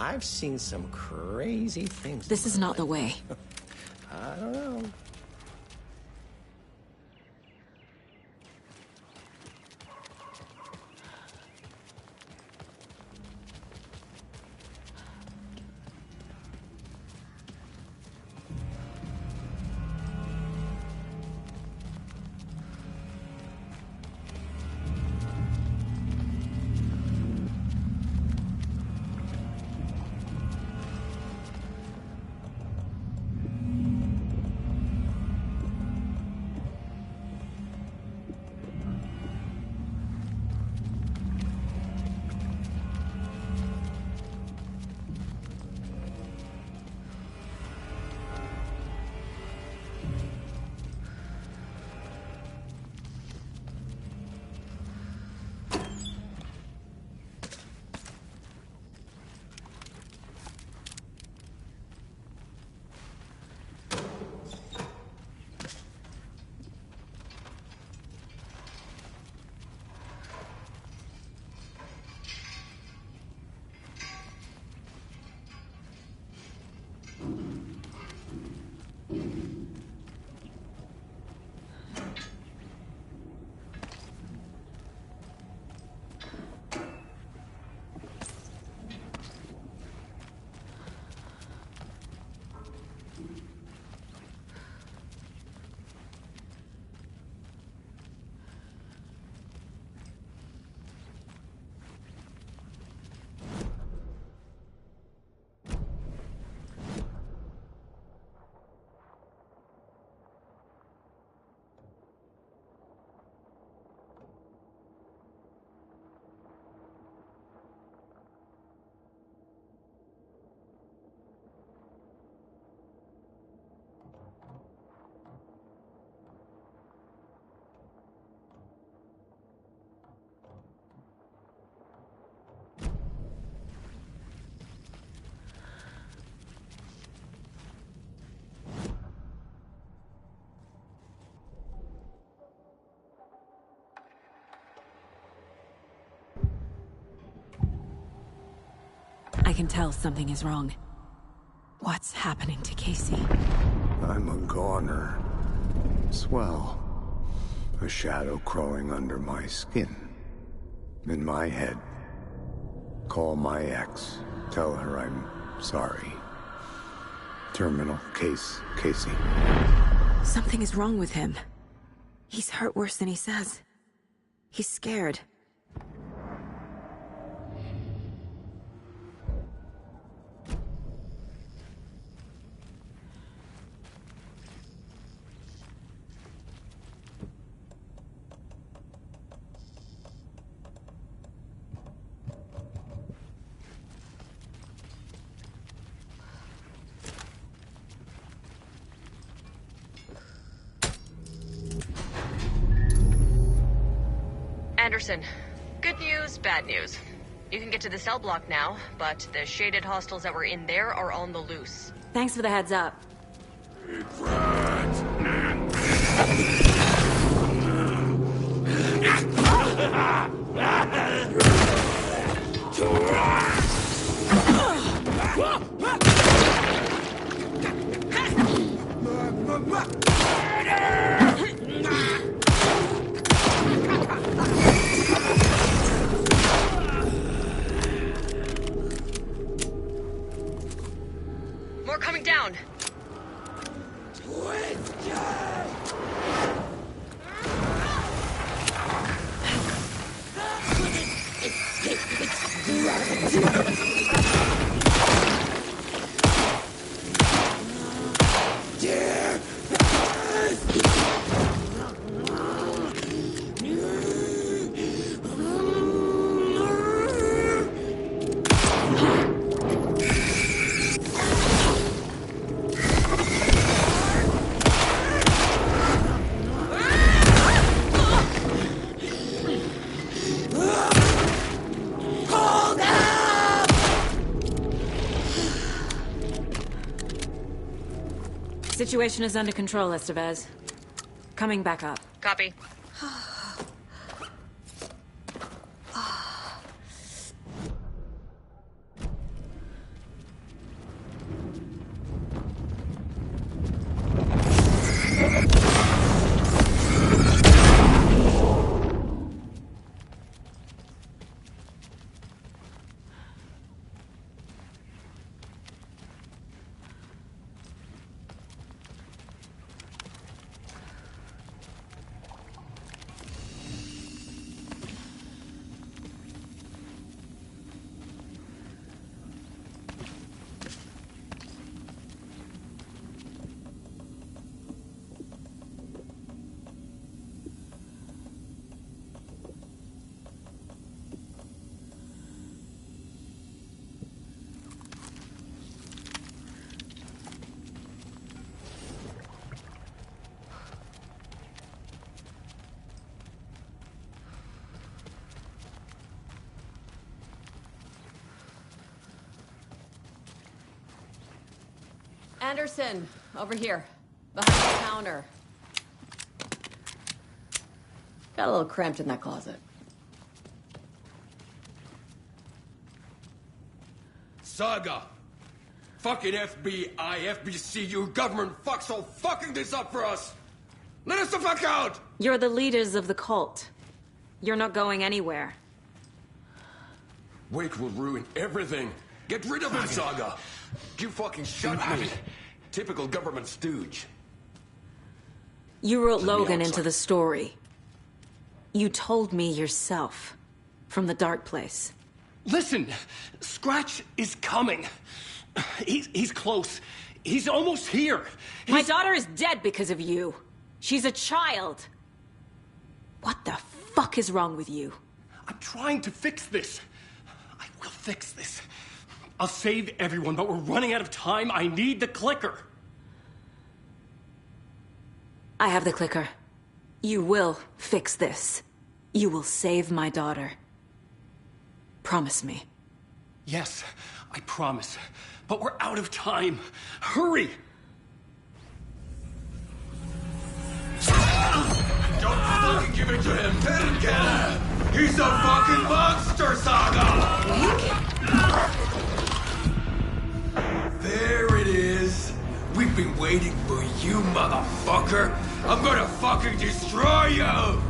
I've seen some crazy things. This is not the way. I don't know. I can tell something is wrong. What's happening to Casey? I'm a goner. Swell. A shadow crawling under my skin. In my head. Call my ex. Tell her I'm sorry. Terminal case, Casey. Something is wrong with him. He's hurt worse than he says. He's scared. Anderson, good news, bad news. You can get to the cell block now, but the shaded hostiles that were in there are on the loose. Thanks for the heads up. More coming down. Situation is under control, Estevez. Coming back up. Copy. Anderson, over here. Behind the counter. Got a little cramped in that closet. Saga! Fucking FBI, FBC, your government fucks all fucking this up for us! Let us the fuck out! You're the leaders of the cult. You're not going anywhere. Wake will ruin everything. Get rid of him, Saga! You fucking shut me! Typical government stooge. You wrote Logan into the story. You told me yourself. From the dark place. Listen, Scratch is coming. He's close. He's almost here. My daughter is dead because of you. She's a child. What the fuck is wrong with you? I'm trying to fix this. I will fix this. I'll save everyone, but we're running out of time. I need the clicker. I have the clicker. You will fix this. You will save my daughter. Promise me. Yes, I promise. But we're out of time. Hurry! Don't fucking give it to him! Painkiller! He's a fucking monster, Saga! There it is. We've been waiting for you, motherfucker. I'm gonna fucking destroy you!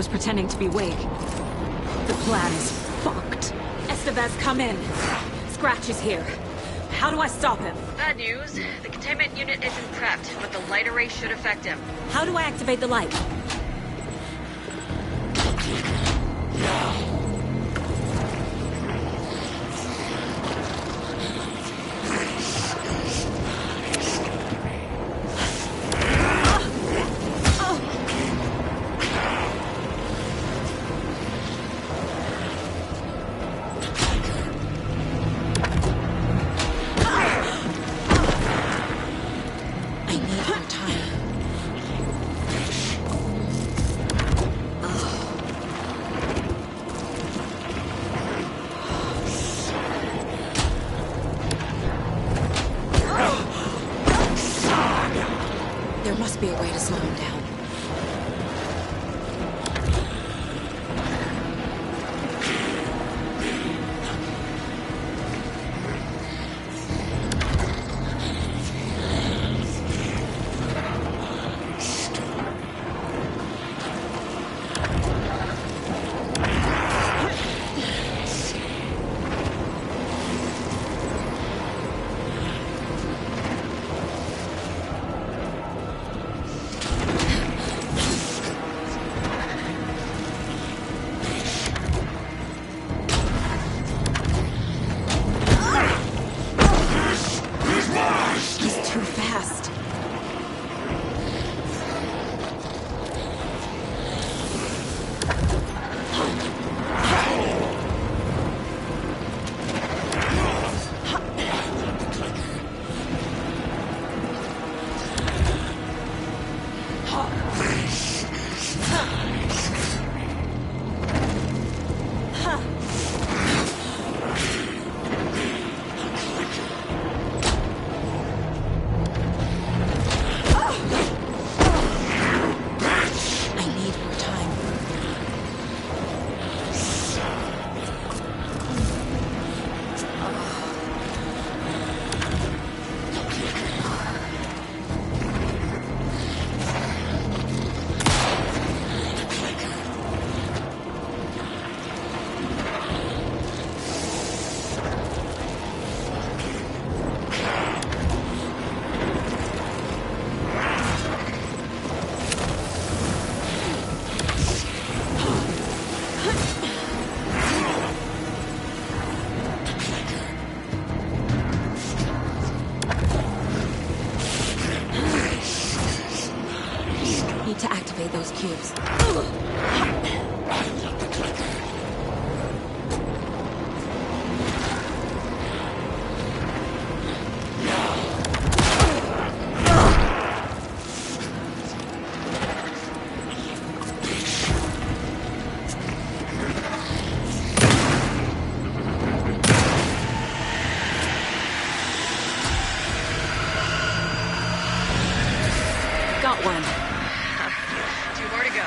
Pretending to be Wake. The plan is fucked. Estevez, come in. Scratch is here. How do I stop him? Bad news. The containment unit isn't prepped, but the light array should affect him. How do I activate the light? There must be a way to slow him down. To activate those cubes. Got one. Two more to go.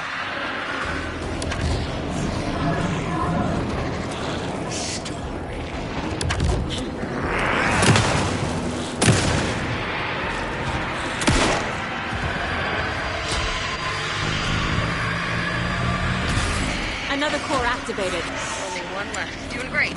Another core activated. Only one left. Doing great.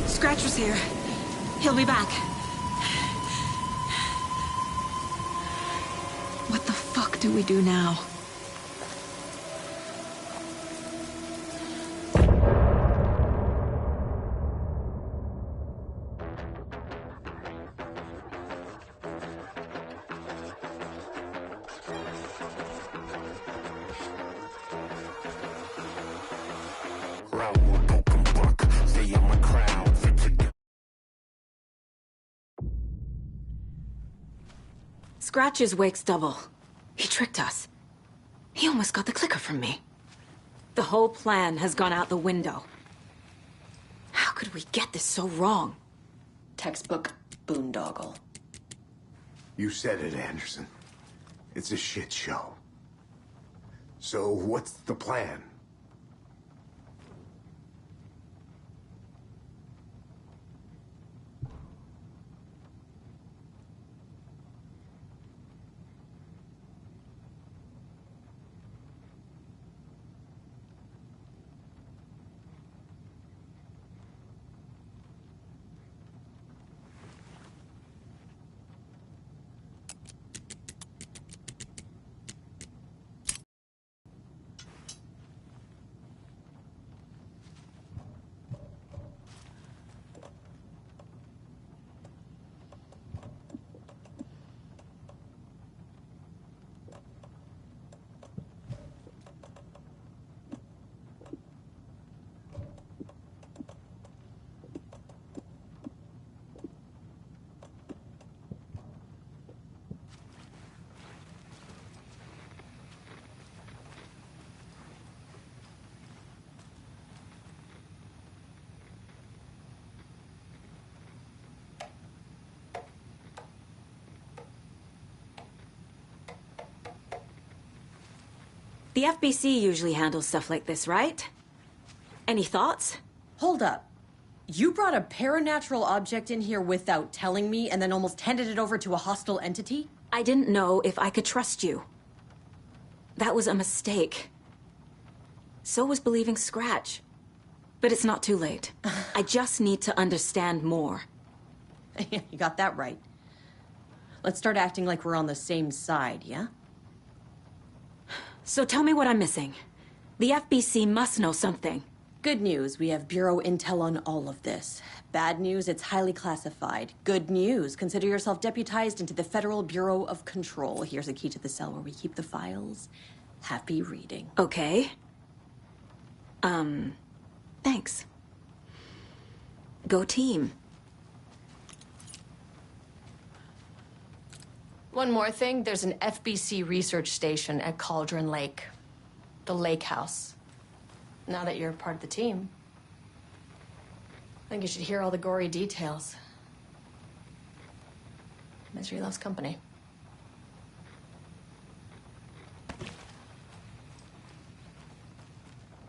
Scratcher's here. He'll be back. What the fuck do we do now? Scratches wakes double. He tricked us. He almost got the clicker from me. The whole plan has gone out the window. How could we get this so wrong? Textbook boondoggle. You said it, Anderson. It's a shit show. So what's the plan? The FBC usually handles stuff like this, right? Any thoughts? Hold up. You brought a paranatural object in here without telling me and then almost handed it over to a hostile entity? I didn't know if I could trust you. That was a mistake. So was believing Scratch. But it's not too late. I just need to understand more. You got that right. Let's start acting like we're on the same side, yeah? So tell me what I'm missing. The FBC must know something. Good news, we have Bureau intel on all of this. Bad news, it's highly classified. Good news, consider yourself deputized into the Federal Bureau of Control. Here's a key to the cell where we keep the files. Happy reading. Okay. Thanks. Go team. One more thing, there's an FBC research station at Cauldron Lake. The Lake House. Now that you're part of the team, I think you should hear all the gory details. Misery loves company.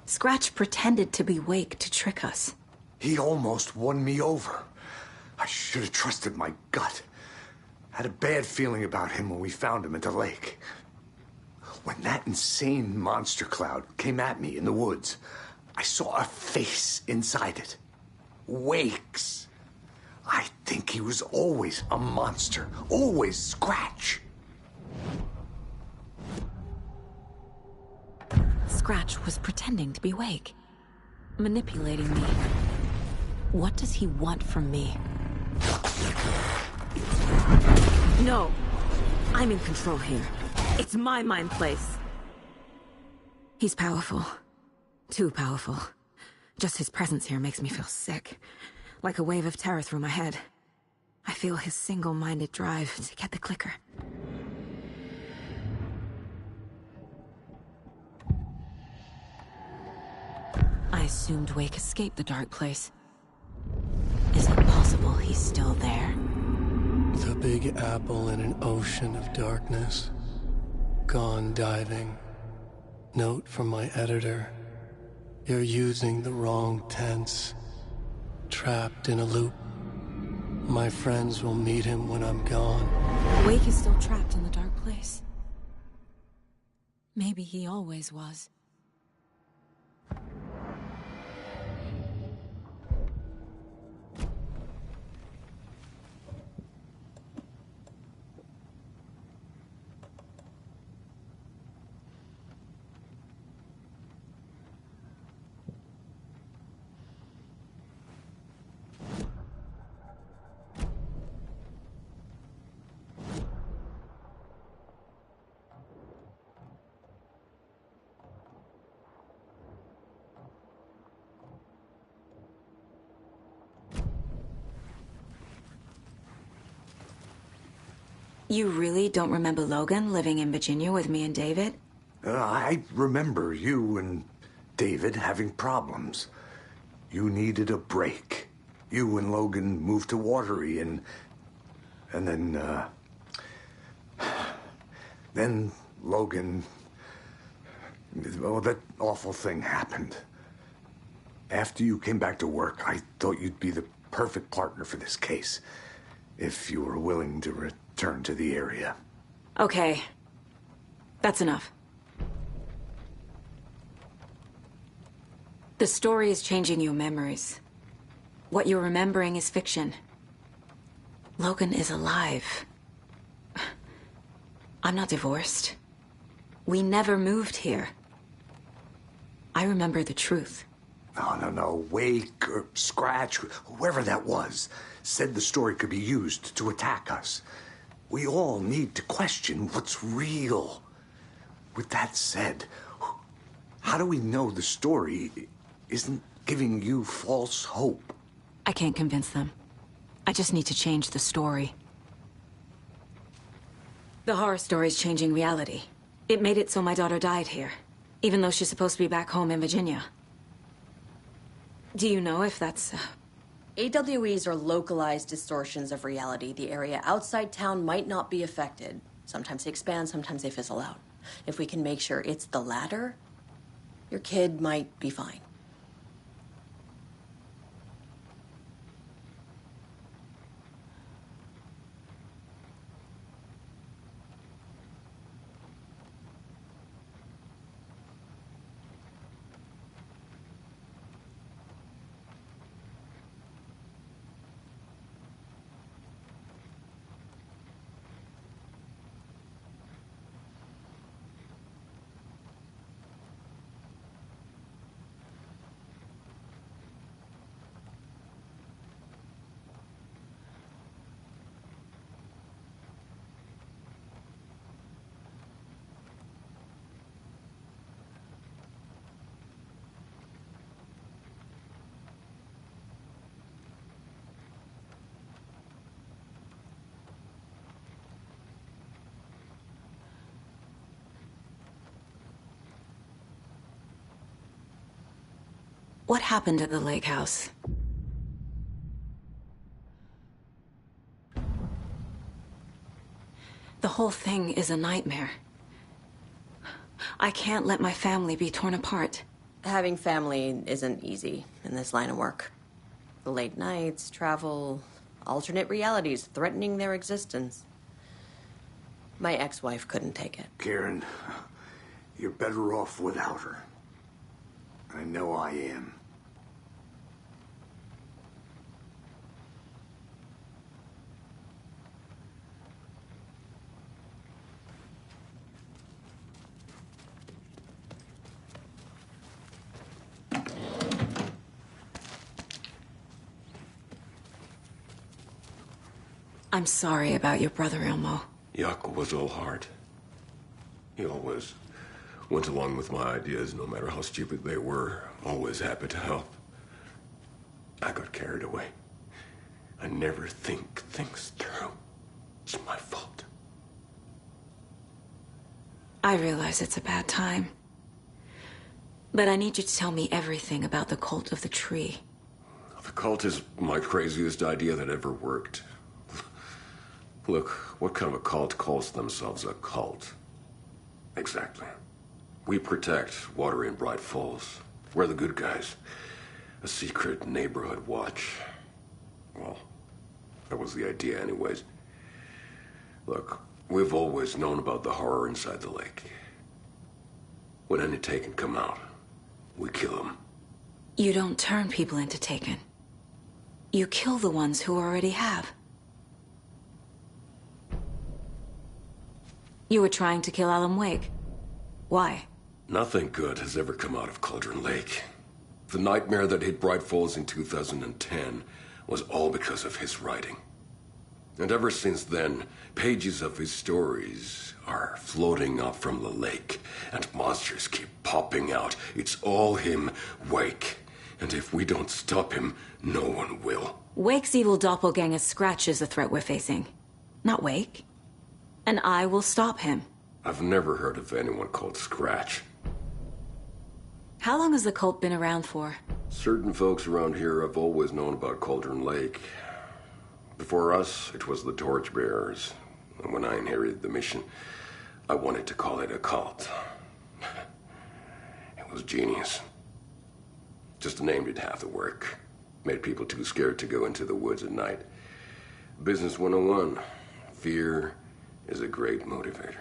Scratch pretended to be Wake to trick us. He almost won me over. I should have trusted my gut. Had a bad feeling about him when we found him at the lake. When that insane monster cloud came at me in the woods, I saw a face inside it. Wake's. I think he was always a monster. Always Scratch. Scratch was pretending to be Wake. Manipulating me. What does he want from me? No. I'm in control here. It's my mind place. He's powerful. Too powerful. Just his presence here makes me feel sick. Like a wave of terror through my head. I feel his single-minded drive to get the clicker. I assumed Wake escaped the dark place. Is it possible he's still there? The Big Apple in an ocean of darkness. Gone diving. Note from my editor. You're using the wrong tense. Trapped in a loop. My friends will meet him when I'm gone. Wake is still trapped in the dark place. Maybe he always was. You really don't remember Logan living in Virginia with me and David? I remember you and David having problems. You needed a break. You and Logan moved to Watery and then Logan, well, that awful thing happened. After you came back to work, I thought you'd be the perfect partner for this case, if you were willing to return to the area. Okay. That's enough. The story is changing your memories. What you're remembering is fiction. Logan is alive. I'm not divorced. We never moved here. I remember the truth. No. Wake or Scratch, whoever that was, said the story could be used to attack us. We all need to question what's real. With that said, how do we know the story isn't giving you false hope? I can't convince them. I just need to change the story. The horror story is changing reality. It made it so my daughter died here, even though she's supposed to be back home in Virginia. Do you know if that's... AWEs are localized distortions of reality. The area outside town might not be affected. Sometimes they expand, sometimes they fizzle out. If we can make sure it's the latter, your kid might be fine. What happened at the lake house? The whole thing is a nightmare. I can't let my family be torn apart. Having family isn't easy in this line of work. The late nights, travel, alternate realities threatening their existence. My ex-wife couldn't take it. Karen, you're better off without her. I know I am. I'm sorry about your brother, Elmo. Jaakko was all heart. He always went along with my ideas, no matter how stupid they were. Always happy to help. I got carried away. I never think things through. It's my fault. I realize it's a bad time. But I need you to tell me everything about the cult of the tree. The cult is my craziest idea that ever worked. Look, what kind of a cult calls themselves a cult? Exactly. We protect Watery and Bright Falls. We're the good guys. A secret neighborhood watch. Well, that was the idea anyways. Look, we've always known about the horror inside the lake. When any Taken come out, we kill them. You don't turn people into Taken. You kill the ones who already have. You were trying to kill Alan Wake. Why? Nothing good has ever come out of Cauldron Lake. The nightmare that hit Bright Falls in 2010 was all because of his writing. And ever since then, pages of his stories are floating up from the lake, and monsters keep popping out. It's all him, Wake. And if we don't stop him, no one will. Wake's evil doppelganger Scratch is the threat we're facing, not Wake. And I will stop him. I've never heard of anyone called Scratch. How long has the cult been around for? Certain folks around here have always known about Cauldron Lake. Before us, it was the Torchbearers. And when I inherited the mission, I wanted to call it a cult. It was genius. Just a name did half the work. Made people too scared to go into the woods at night. Business 101. Fear is a great motivator.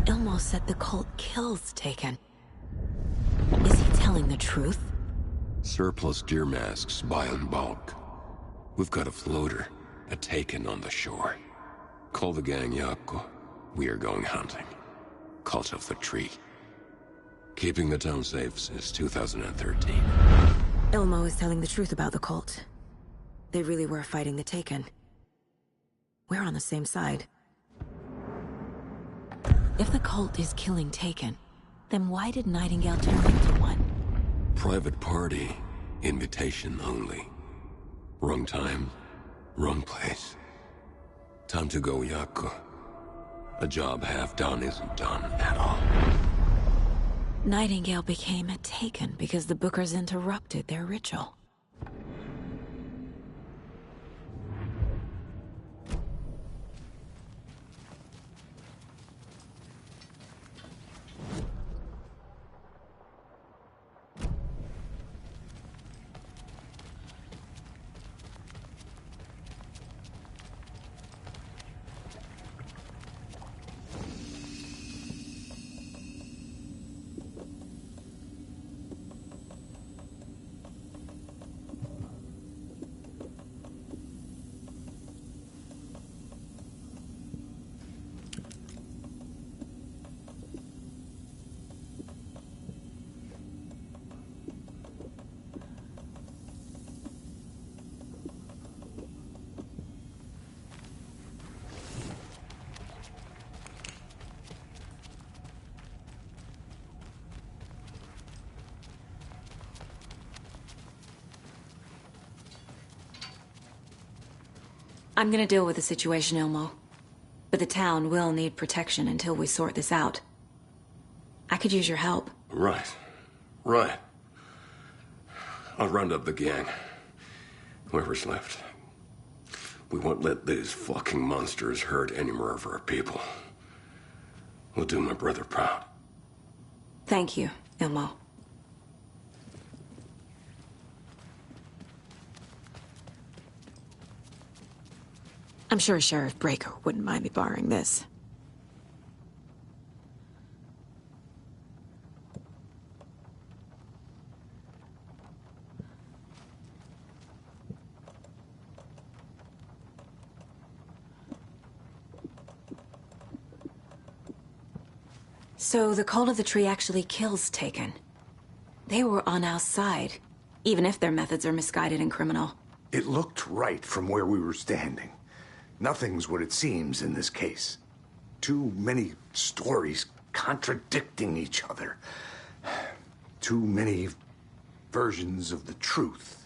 Ilmo said the cult kills Taken. Is he telling the truth? Surplus deer masks buy in bulk. We've got a floater, a Taken on the shore. Call the gang Yako. We are going hunting. Cult of the Tree. Keeping the town safe since 2013. Ilmo is telling the truth about the cult. They really were fighting the Taken. We're on the same side. If the cult is killing Taken, then why did Nightingale turn into one? Private party. Invitation only. Wrong time, wrong place. Time to go, Yako. A job half done isn't done at all. Nightingale became a Taken because the Bookers interrupted their ritual. I'm gonna deal with the situation, Ilmo. But the town will need protection until we sort this out. I could use your help. Right. I'll round up the gang. Whoever's left. We won't let these fucking monsters hurt any more of our people. We'll do my brother proud. Thank you, Ilmo. I'm sure Sheriff Breaker wouldn't mind me borrowing this. So the Cult of the Tree actually kills Taken. They were on our side, even if their methods are misguided and criminal. It looked right from where we were standing. Nothing's what it seems in this case. Too many stories contradicting each other. Too many versions of the truth.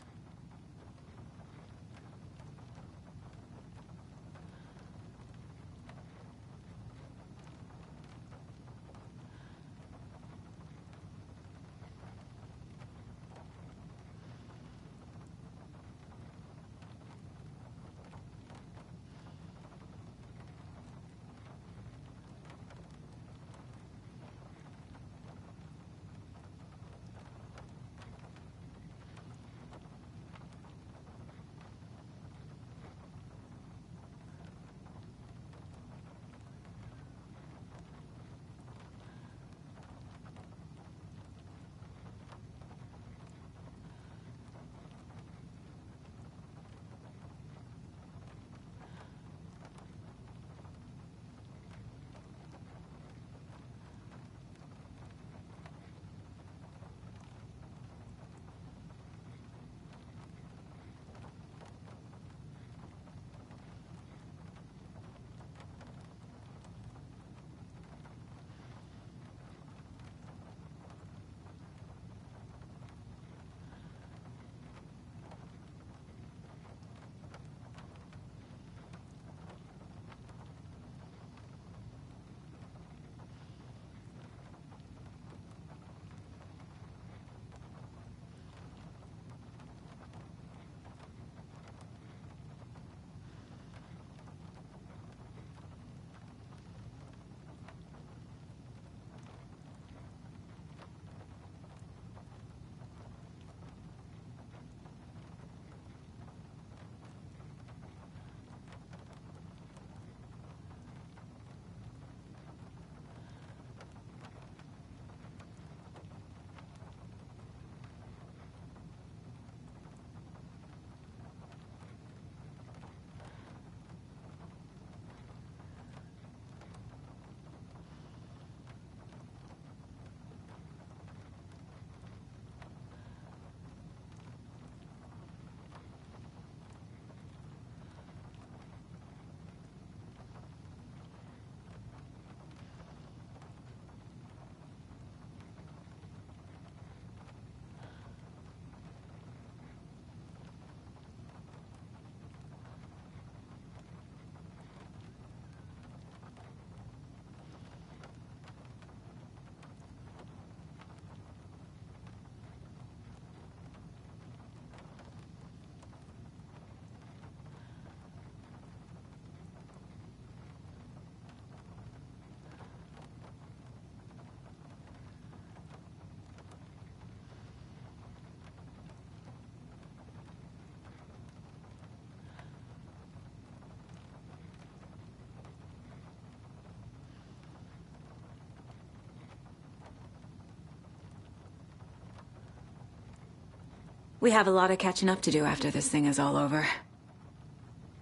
We have a lot of catching up to do after this thing is all over.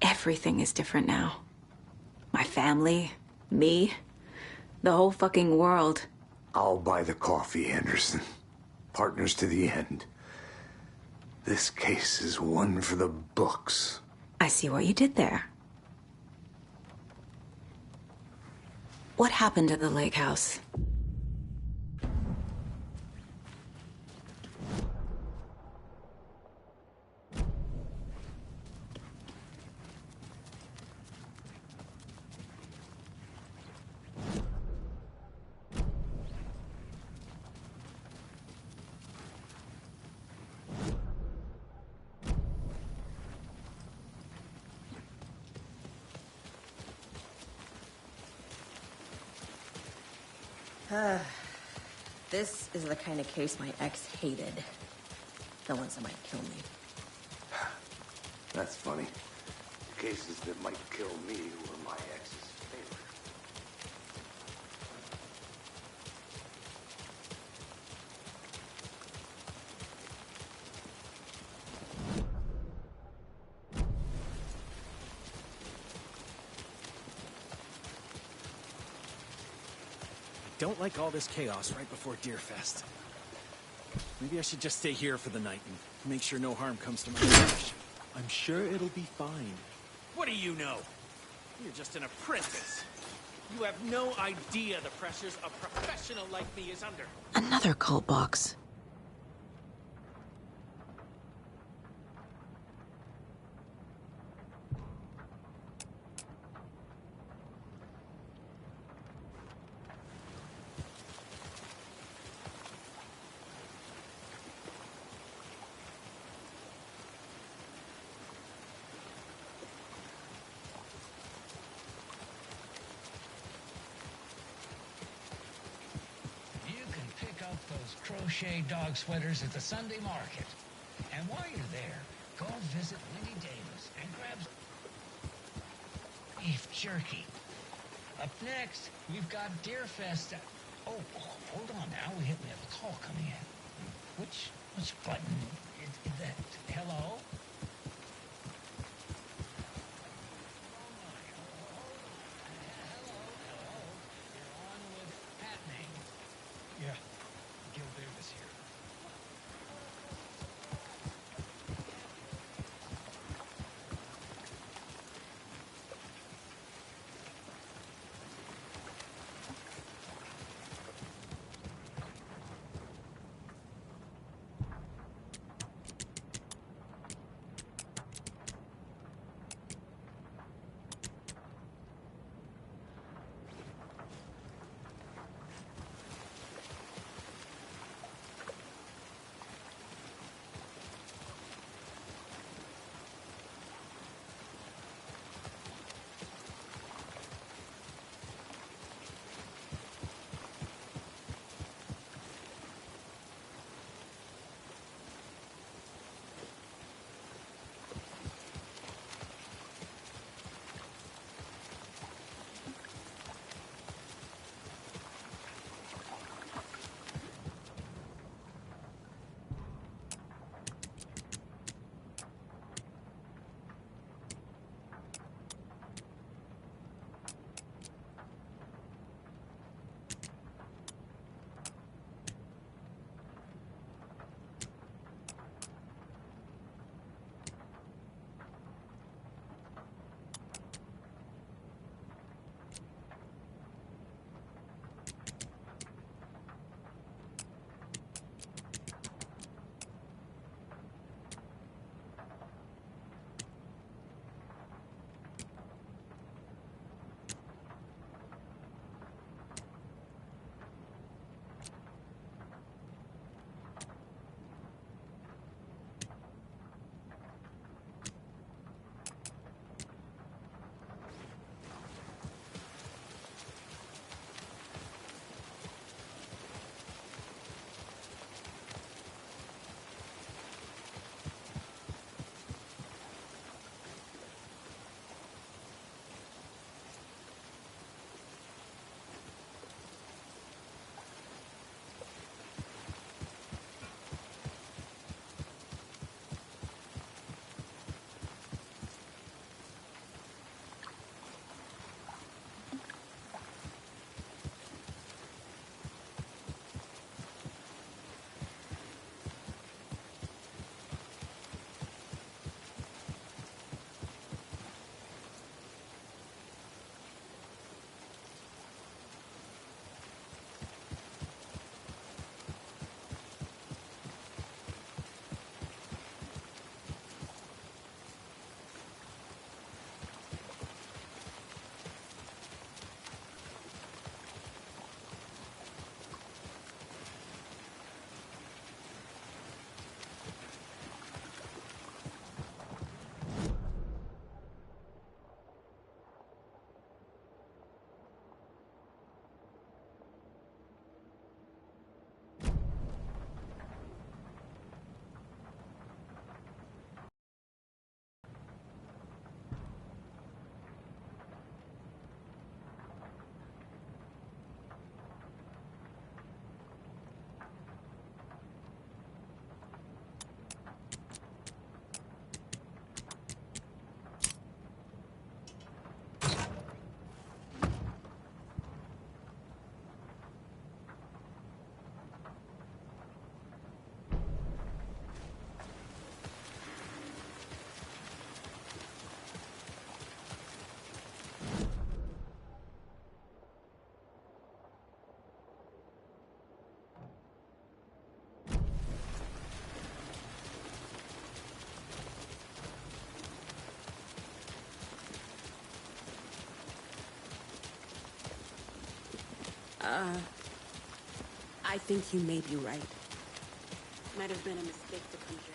Everything is different now. My family, me, the whole fucking world. I'll buy the coffee, Anderson. Partners to the end. This case is one for the books. I see what you did there. What happened at the lake house? This is the kind of case my ex hated. The ones that might kill me. That's funny. The cases that might kill me were my ex's favorite. Don't like all this chaos right before Deerfest. Maybe I should just stay here for the night and make sure no harm comes to my stash. I'm sure it'll be fine. What do you know? You're just an apprentice. You have no idea the pressures a professional like me is under. Another cult box. Those crochet dog sweaters at the Sunday market. And while you're there, go visit Winnie Davis and grab beef jerky. Up next, we've got Deerfest. Oh, hold on now. We have a call coming in. Which button is that? Hello? Yeah. Gil Davis here. I think you may be right. Might have been a mistake to come here.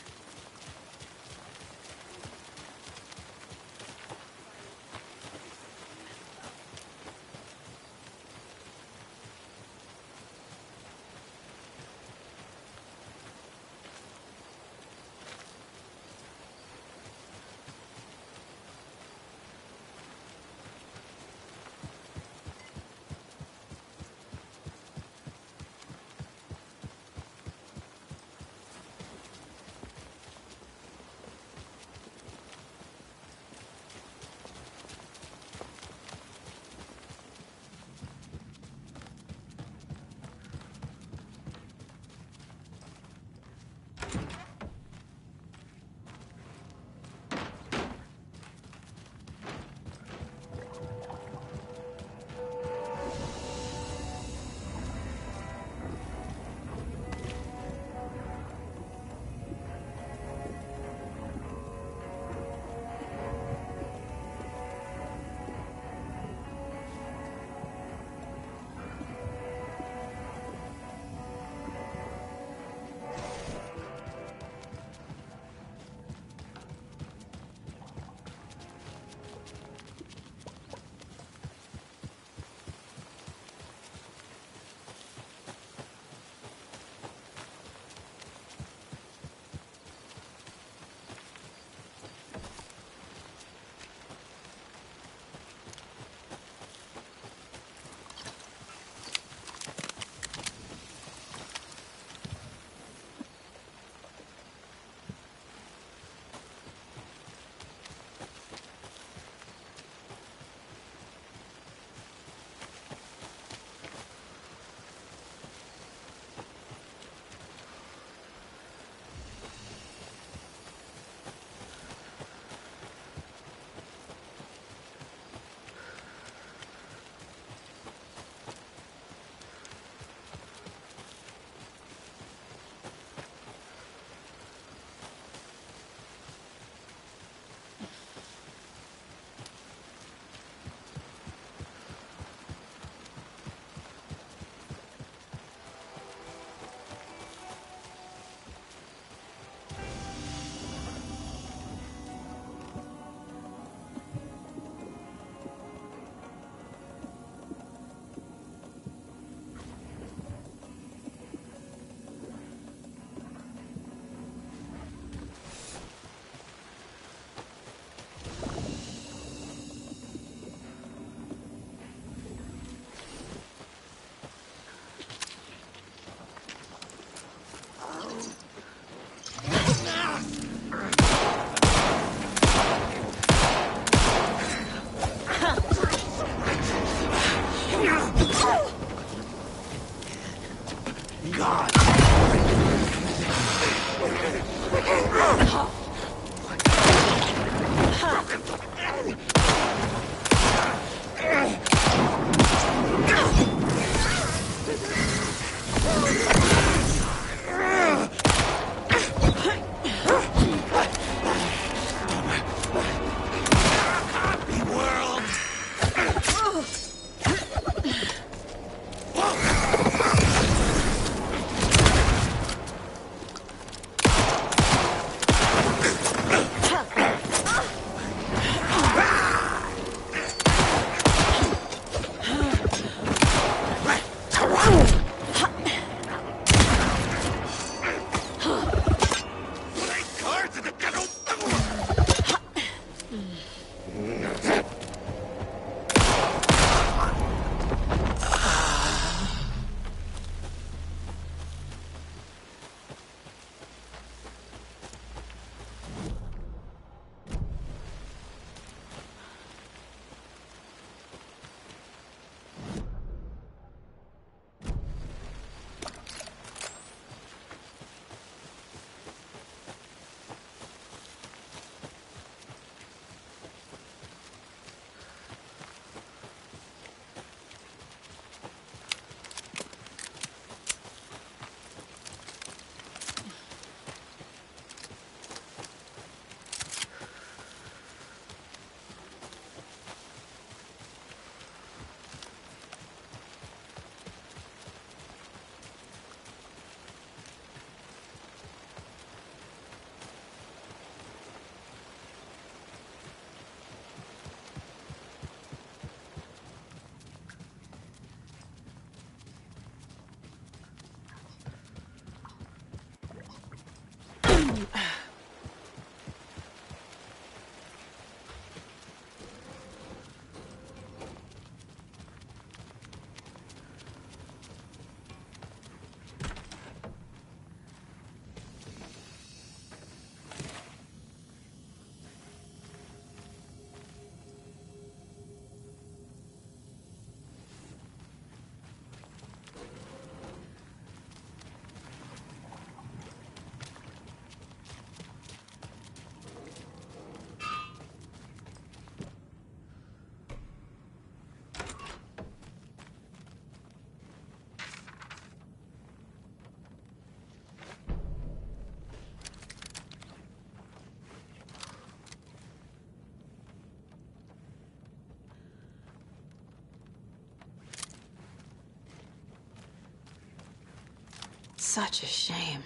Such a shame.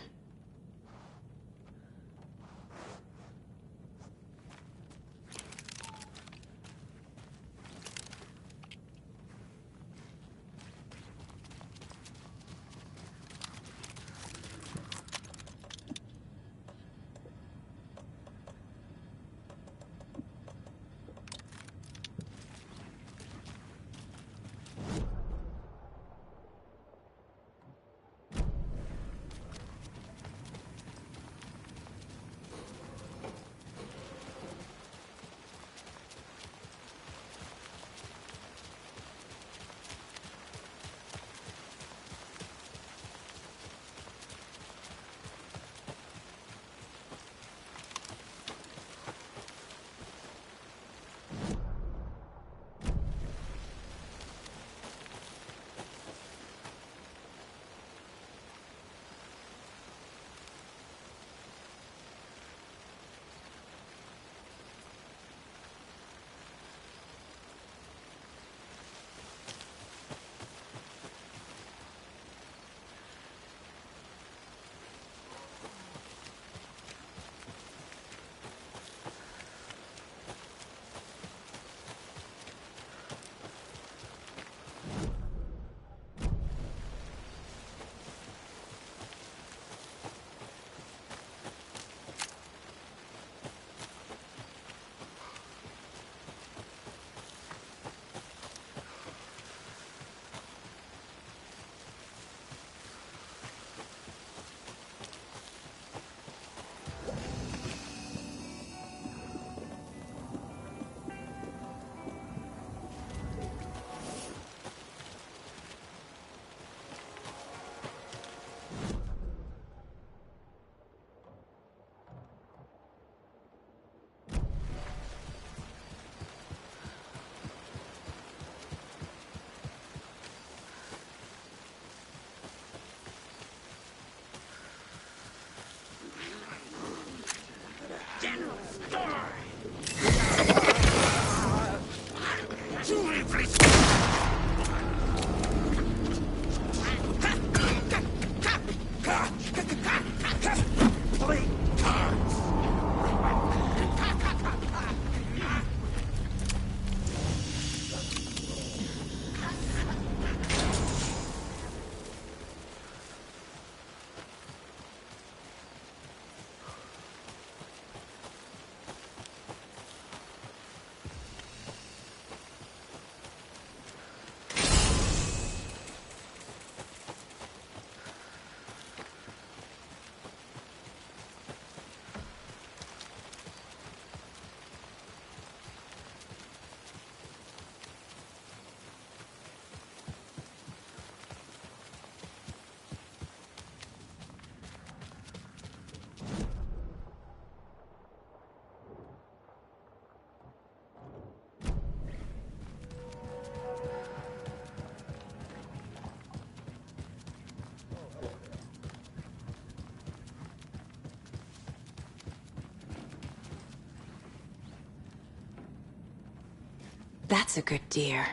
That's a good deer.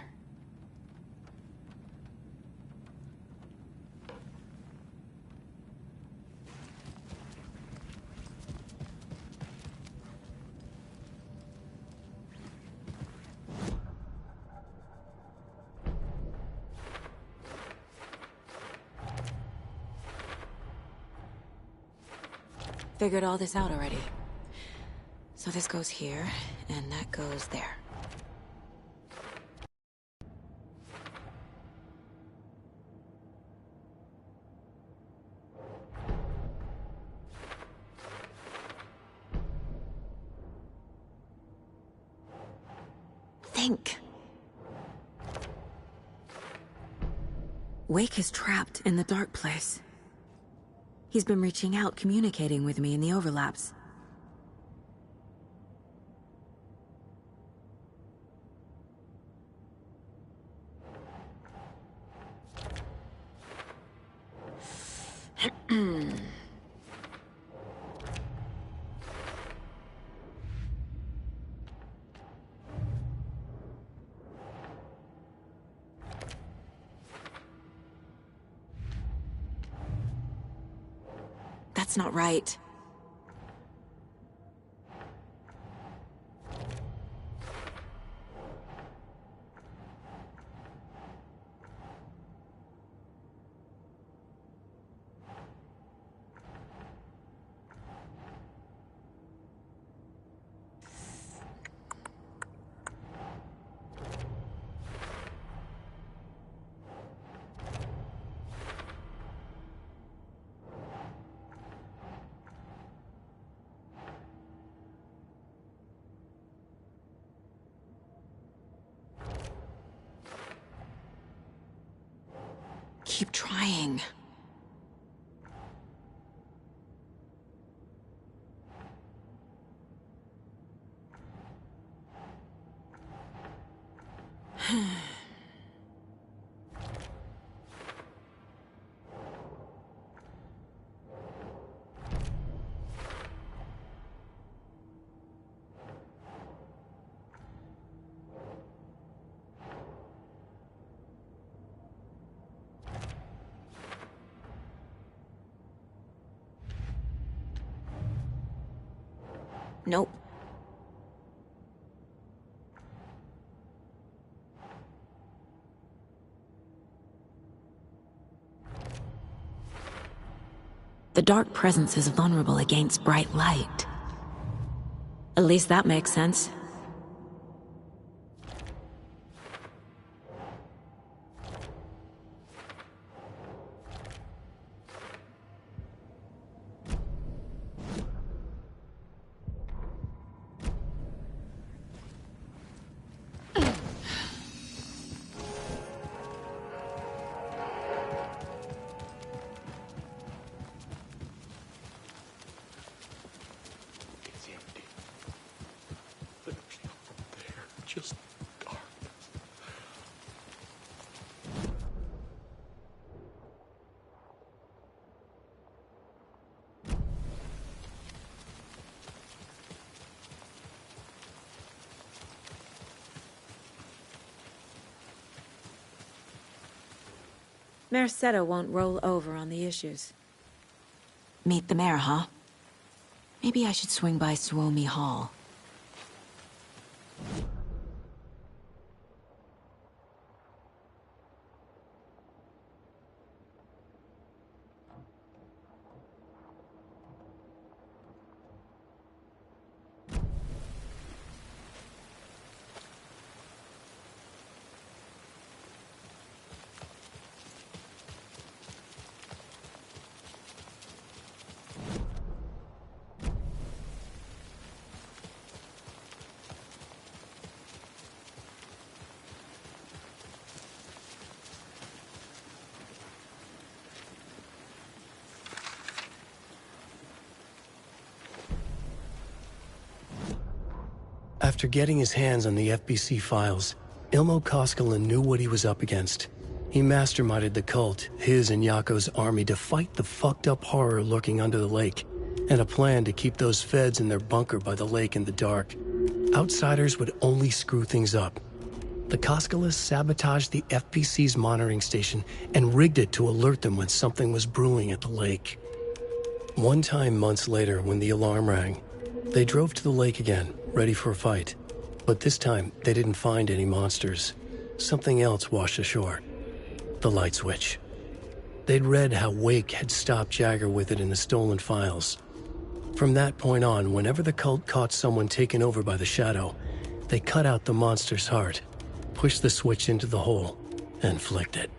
Figured all this out already. So this goes here, and that goes there. Think. Wake is trapped in the dark place. He's been reaching out, communicating with me in the overlaps. That's not right. Keep trying. Nope. The dark presence is vulnerable against bright light. At least that makes sense. Just dark. Mercado won't roll over on the issues. Meet the mayor, huh? Maybe I should swing by Suomi Hall. After getting his hands on the FBC files, Ilmo Koskinen knew what he was up against. He masterminded the cult, his and Yako's army, to fight the fucked up horror lurking under the lake, and a plan to keep those feds in their bunker by the lake in the dark. Outsiders would only screw things up. The Koskinen sabotaged the FBC's monitoring station and rigged it to alert them when something was brewing at the lake. One time months later, when the alarm rang, they drove to the lake again, ready for a fight. But this time, they didn't find any monsters. Something else washed ashore. The light switch. They'd read how Wake had stopped Jagger with it in the stolen files. From that point on, whenever the cult caught someone taken over by the Shadow, they cut out the monster's heart, pushed the switch into the hole, and flicked it.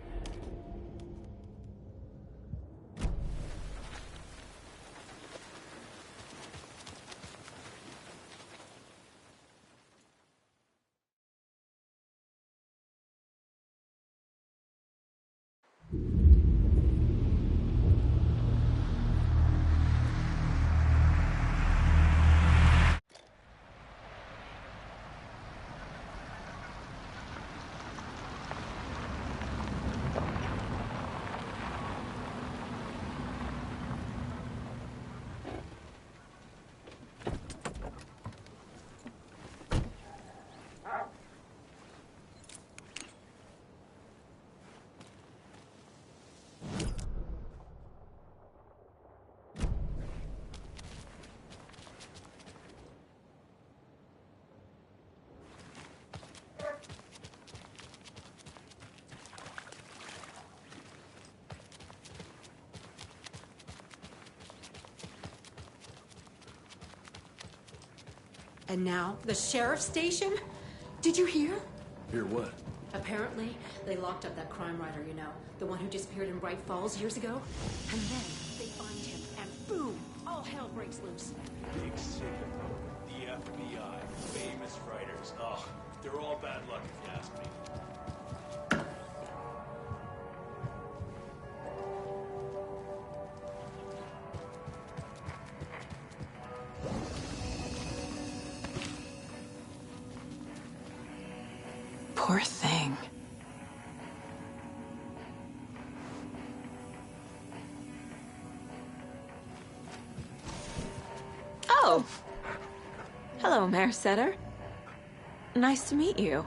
And now, the sheriff's station? Did you hear? Hear what? Apparently, they locked up that crime writer, you know. The one who disappeared in Bright Falls years ago. And then they find him, and boom! All hell breaks loose. Big city, the FBI, famous writers. Oh, they're all bad luck if you ask me. Poor thing. Oh! Hello, Mayor Setter. Nice to meet you.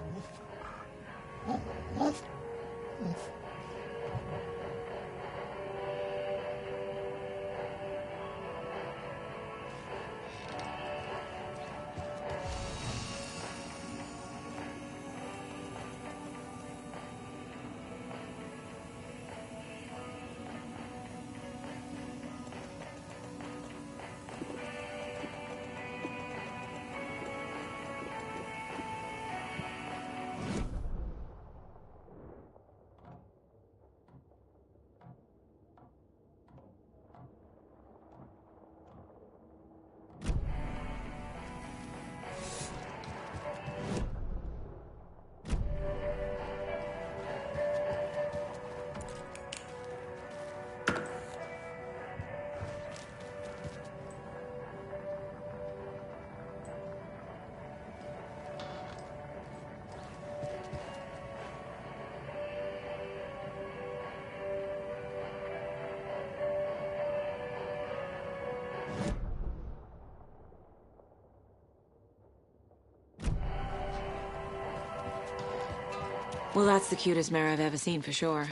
Well, that's the cutest mare I've ever seen, for sure.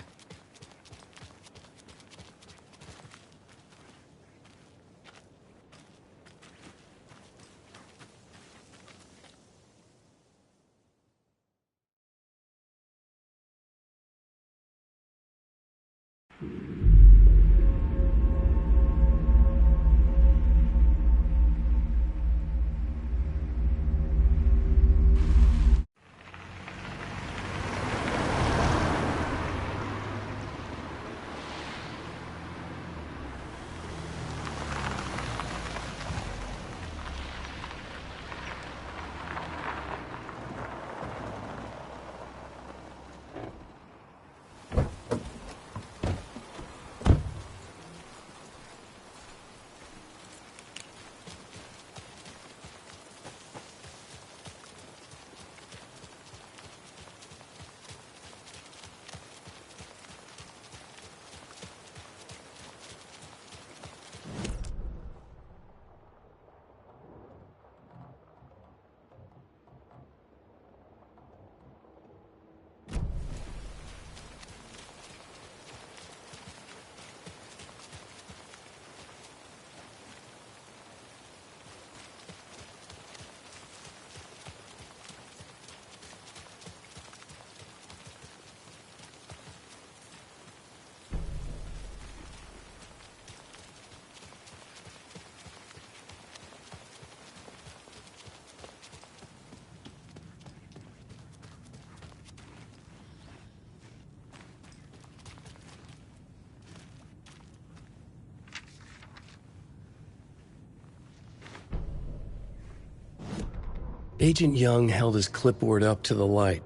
Agent Young held his clipboard up to the light.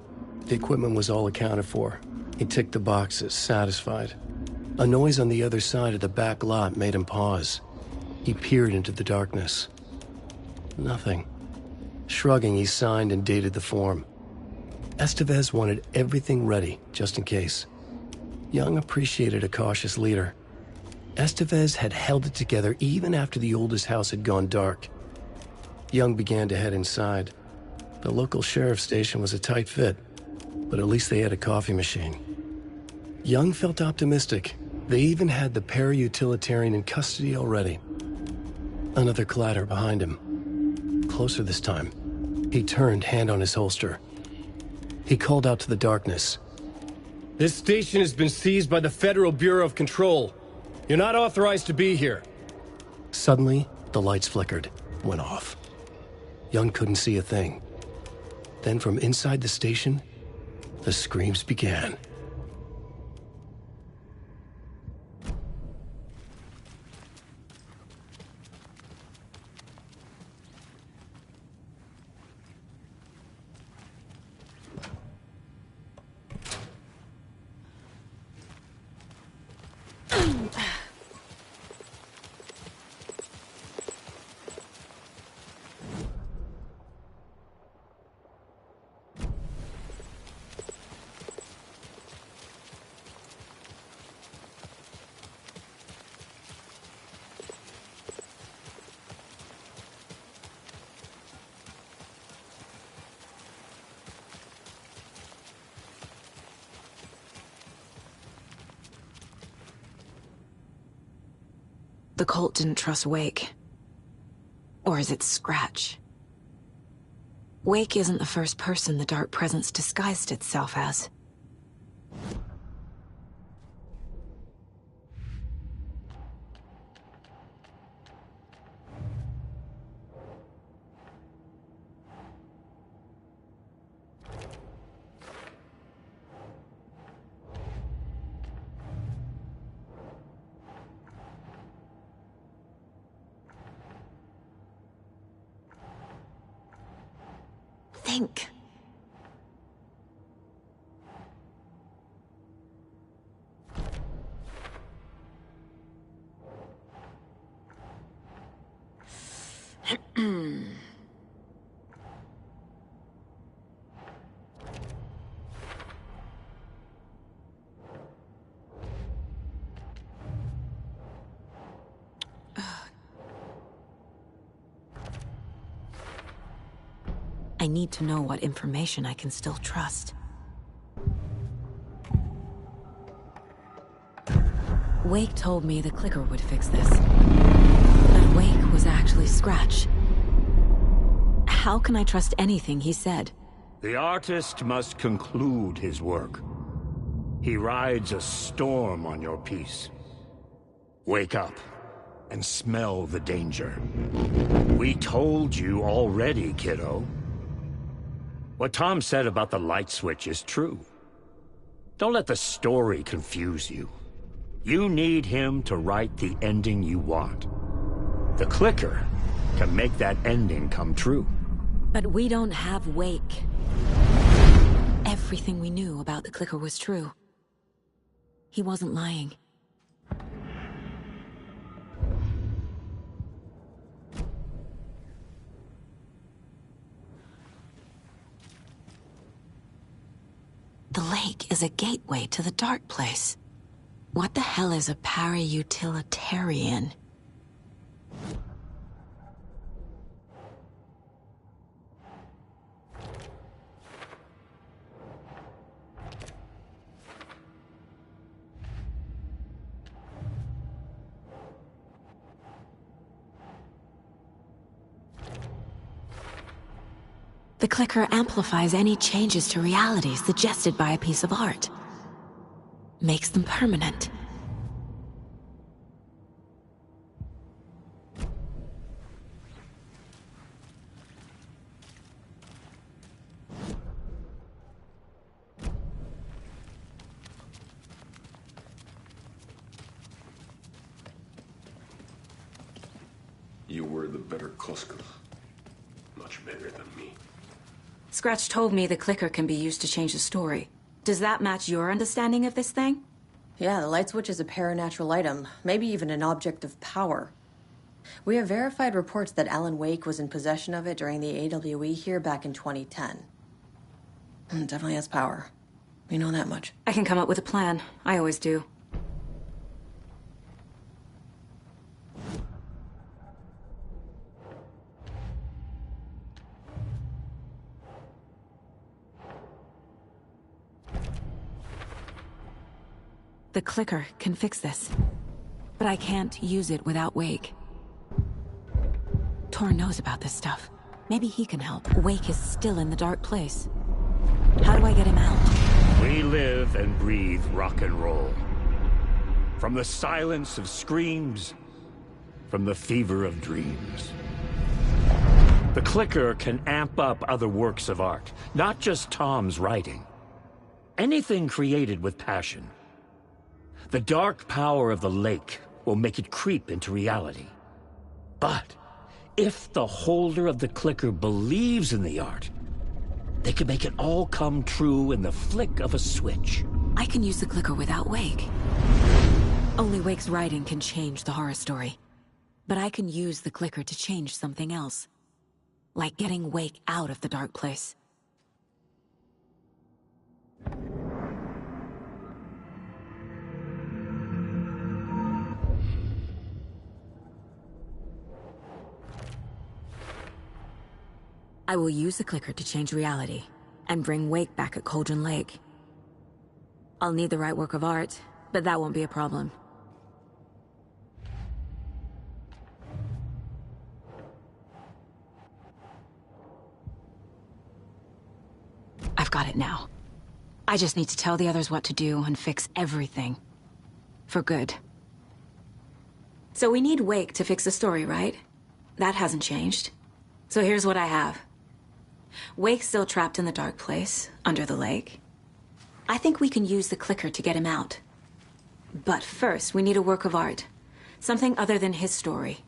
The equipment was all accounted for. He ticked the boxes, satisfied. A noise on the other side of the back lot made him pause. He peered into the darkness. Nothing. Shrugging, he signed and dated the form. Estevez wanted everything ready, just in case. Young appreciated a cautious leader. Estevez had held it together even after the oldest house had gone dark. Young began to head inside. The local sheriff's station was a tight fit, but at least they had a coffee machine. Young felt optimistic. They even had the para-utilitarian in custody already. Another clatter behind him. Closer this time. He turned, hand on his holster. He called out to the darkness. This station has been seized by the Federal Bureau of Control. You're not authorized to be here. Suddenly, the lights flickered, went off. Young couldn't see a thing. Then from inside the station, the screams began. The cult didn't trust Wake. Or is it Scratch? Wake isn't the first person the Dark Presence disguised itself as. Think. I need to know what information I can still trust. Wake told me the clicker would fix this. But Wake was actually Scratch. How can I trust anything he said? The artist must conclude his work. He rides a storm on your piece. Wake up and smell the danger. We told you already, kiddo. What Tom said about the light switch is true. Don't let the story confuse you. You need him to write the ending you want. The clicker can make that ending come true. But we don't have Wake. Everything we knew about the clicker was true. He wasn't lying. The lake is a gateway to the dark place. What the hell is a para-utilitarian? The clicker amplifies any changes to reality suggested by a piece of art. Makes them permanent. You were the better Koska. Much better than me. Scratch told me the clicker can be used to change the story. Does that match your understanding of this thing? Yeah, the light switch is a paranatural item, maybe even an object of power. We have verified reports that Alan Wake was in possession of it during the AWE here back in 2010. It definitely has power. We know that much. I can come up with a plan. I always do. The clicker can fix this. But I can't use it without Wake. Tor knows about this stuff. Maybe he can help. Wake is still in the dark place. How do I get him out? We live and breathe rock and roll. From the silence of screams, from the fever of dreams. The clicker can amp up other works of art, not just Tom's writing. Anything created with passion. The dark power of the lake will make it creep into reality. But if the holder of the clicker believes in the art, they can make it all come true in the flick of a switch. I can use the clicker without Wake. Only Wake's writing can change the horror story. But I can use the clicker to change something else. Like getting Wake out of the dark place. I will use the clicker to change reality, and bring Wake back at Cauldron Lake. I'll need the right work of art, but that won't be a problem. I've got it now. I just need to tell the others what to do and fix everything. For good. So we need Wake to fix the story, right? That hasn't changed. So here's what I have. Wake's still trapped in the dark place, under the lake. I think we can use the clicker to get him out. But first, we need a work of art. Something other than his story.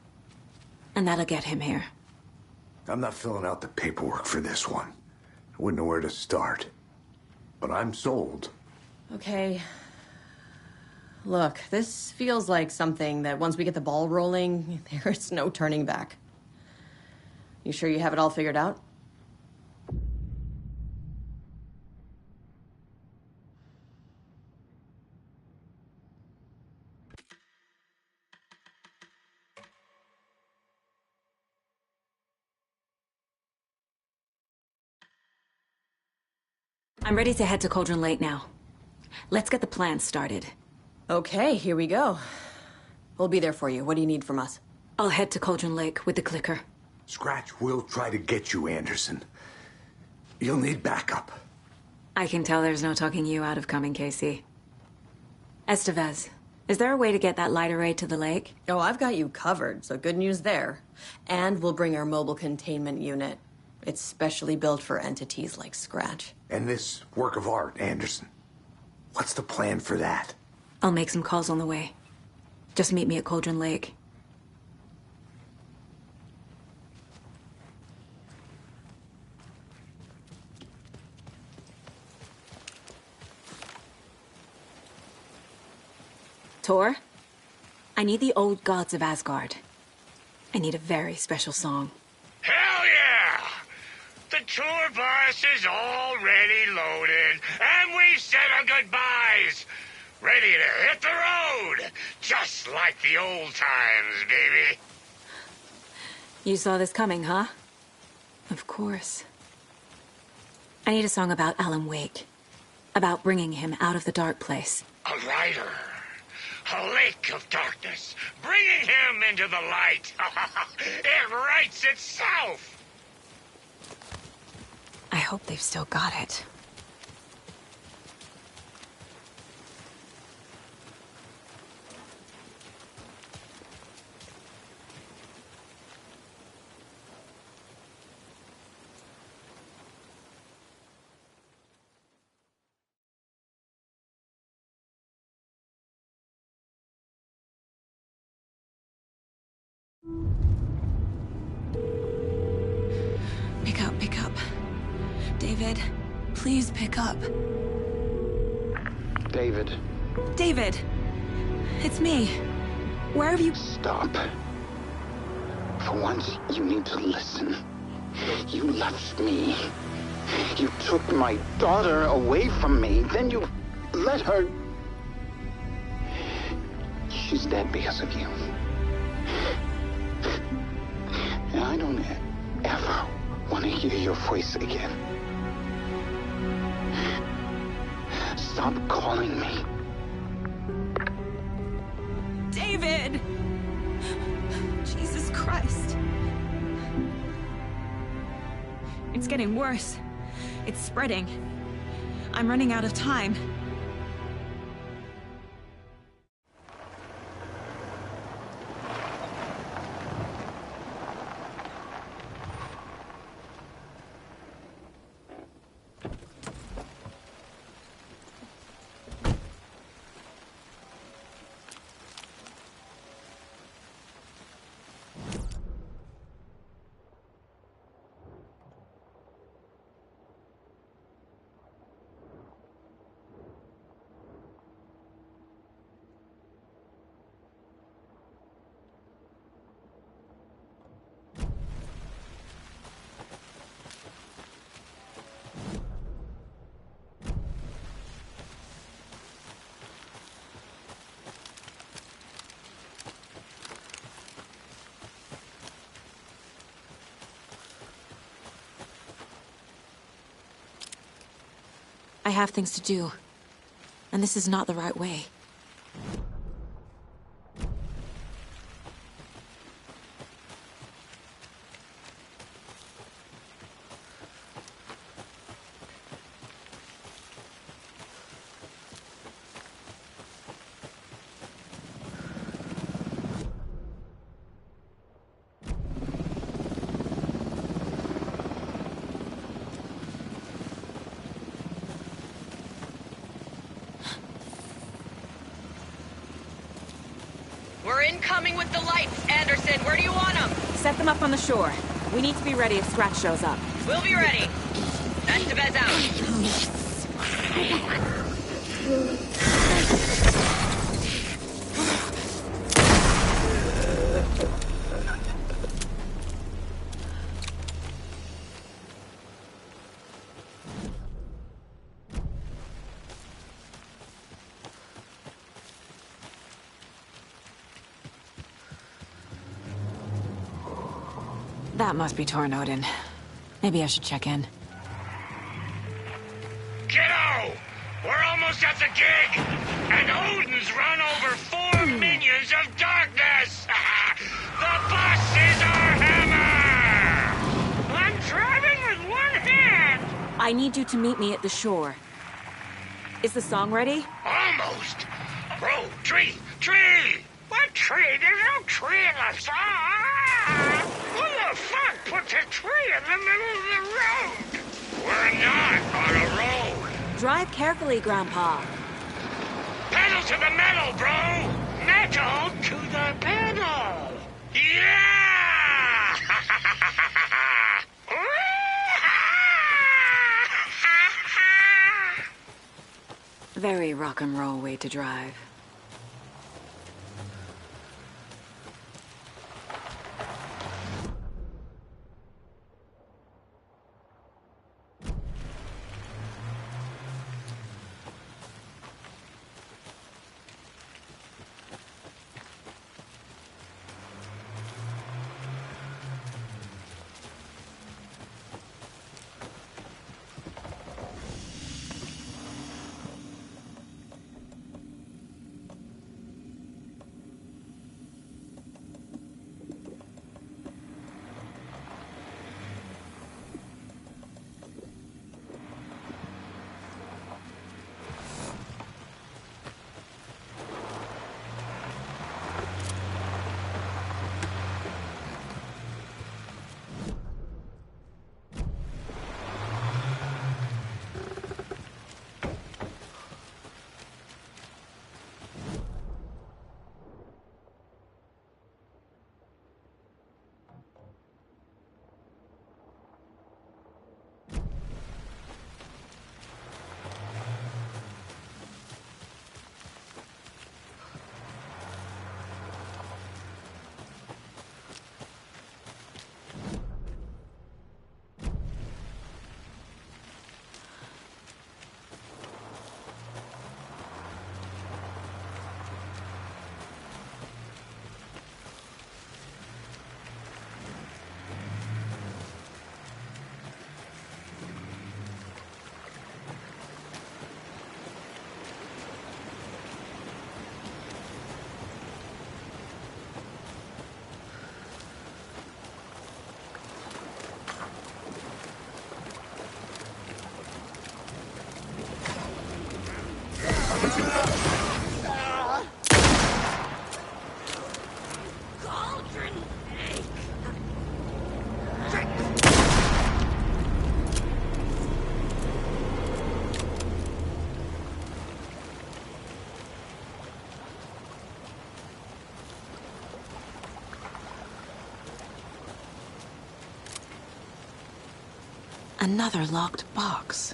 And that'll get him here. I'm not filling out the paperwork for this one. I wouldn't know where to start. But I'm sold. Okay. Look, this feels like something that once we get the ball rolling, there's no turning back. You sure you have it all figured out? I'm ready to head to Cauldron Lake now. Let's get the plan started. Okay, here we go. We'll be there for you. What do you need from us? I'll head to Cauldron Lake with the clicker. Scratch will try to get you, Anderson. You'll need backup. I can tell there's no talking you out of coming, Casey. Estevez, is there a way to get that light array to the lake? Oh, I've got you covered, so good news there. And we'll bring our mobile containment unit. It's specially built for entities like Scratch. And this work of art, Anderson. What's the plan for that? I'll make some calls on the way. Just meet me at Cauldron Lake. Tor, I need the old gods of Asgard. I need a very special song. Hell yeah! The tour bus is already loaded, and we've said our goodbyes. Ready to hit the road, just like the old times, baby. You saw this coming, huh? Of course. I need a song about Alan Wake. About bringing him out of the dark place. A rider. A lake of darkness. Bringing him into the light. It writes itself. I hope they've still got it. Pick up. David, please pick up. David. David! It's me. Where have you... Stop. For once, you need to listen. You left me. You took my daughter away from me. Then you let her... She's dead because of you. And I don't ever want to hear your voice again. Stop calling me. David! Jesus Christ. It's getting worse. It's spreading. I'm running out of time. I have things to do. And this is not the right way. We're incoming with the lights, Anderson. Where do you want them? Set them up on the shore. We need to be ready if Scratch shows up. We'll be ready. Estevez out. That must be Tornodin. Maybe I should check in. Kiddo! We're almost at the gig! And Odin's run over 4 minions of darkness! The bus is our hammer! I'm driving with one hand! I need you to meet me at the shore. Is the song ready? Almost! Bro, tree! Tree! What tree? There's no tree in the song! Who the fuck put the tree in the middle of the road? We're not on a road! Drive carefully, Grandpa. Pedal to the metal, bro! Metal to the pedal! Yeah! Very rock and roll way to drive. Another locked box.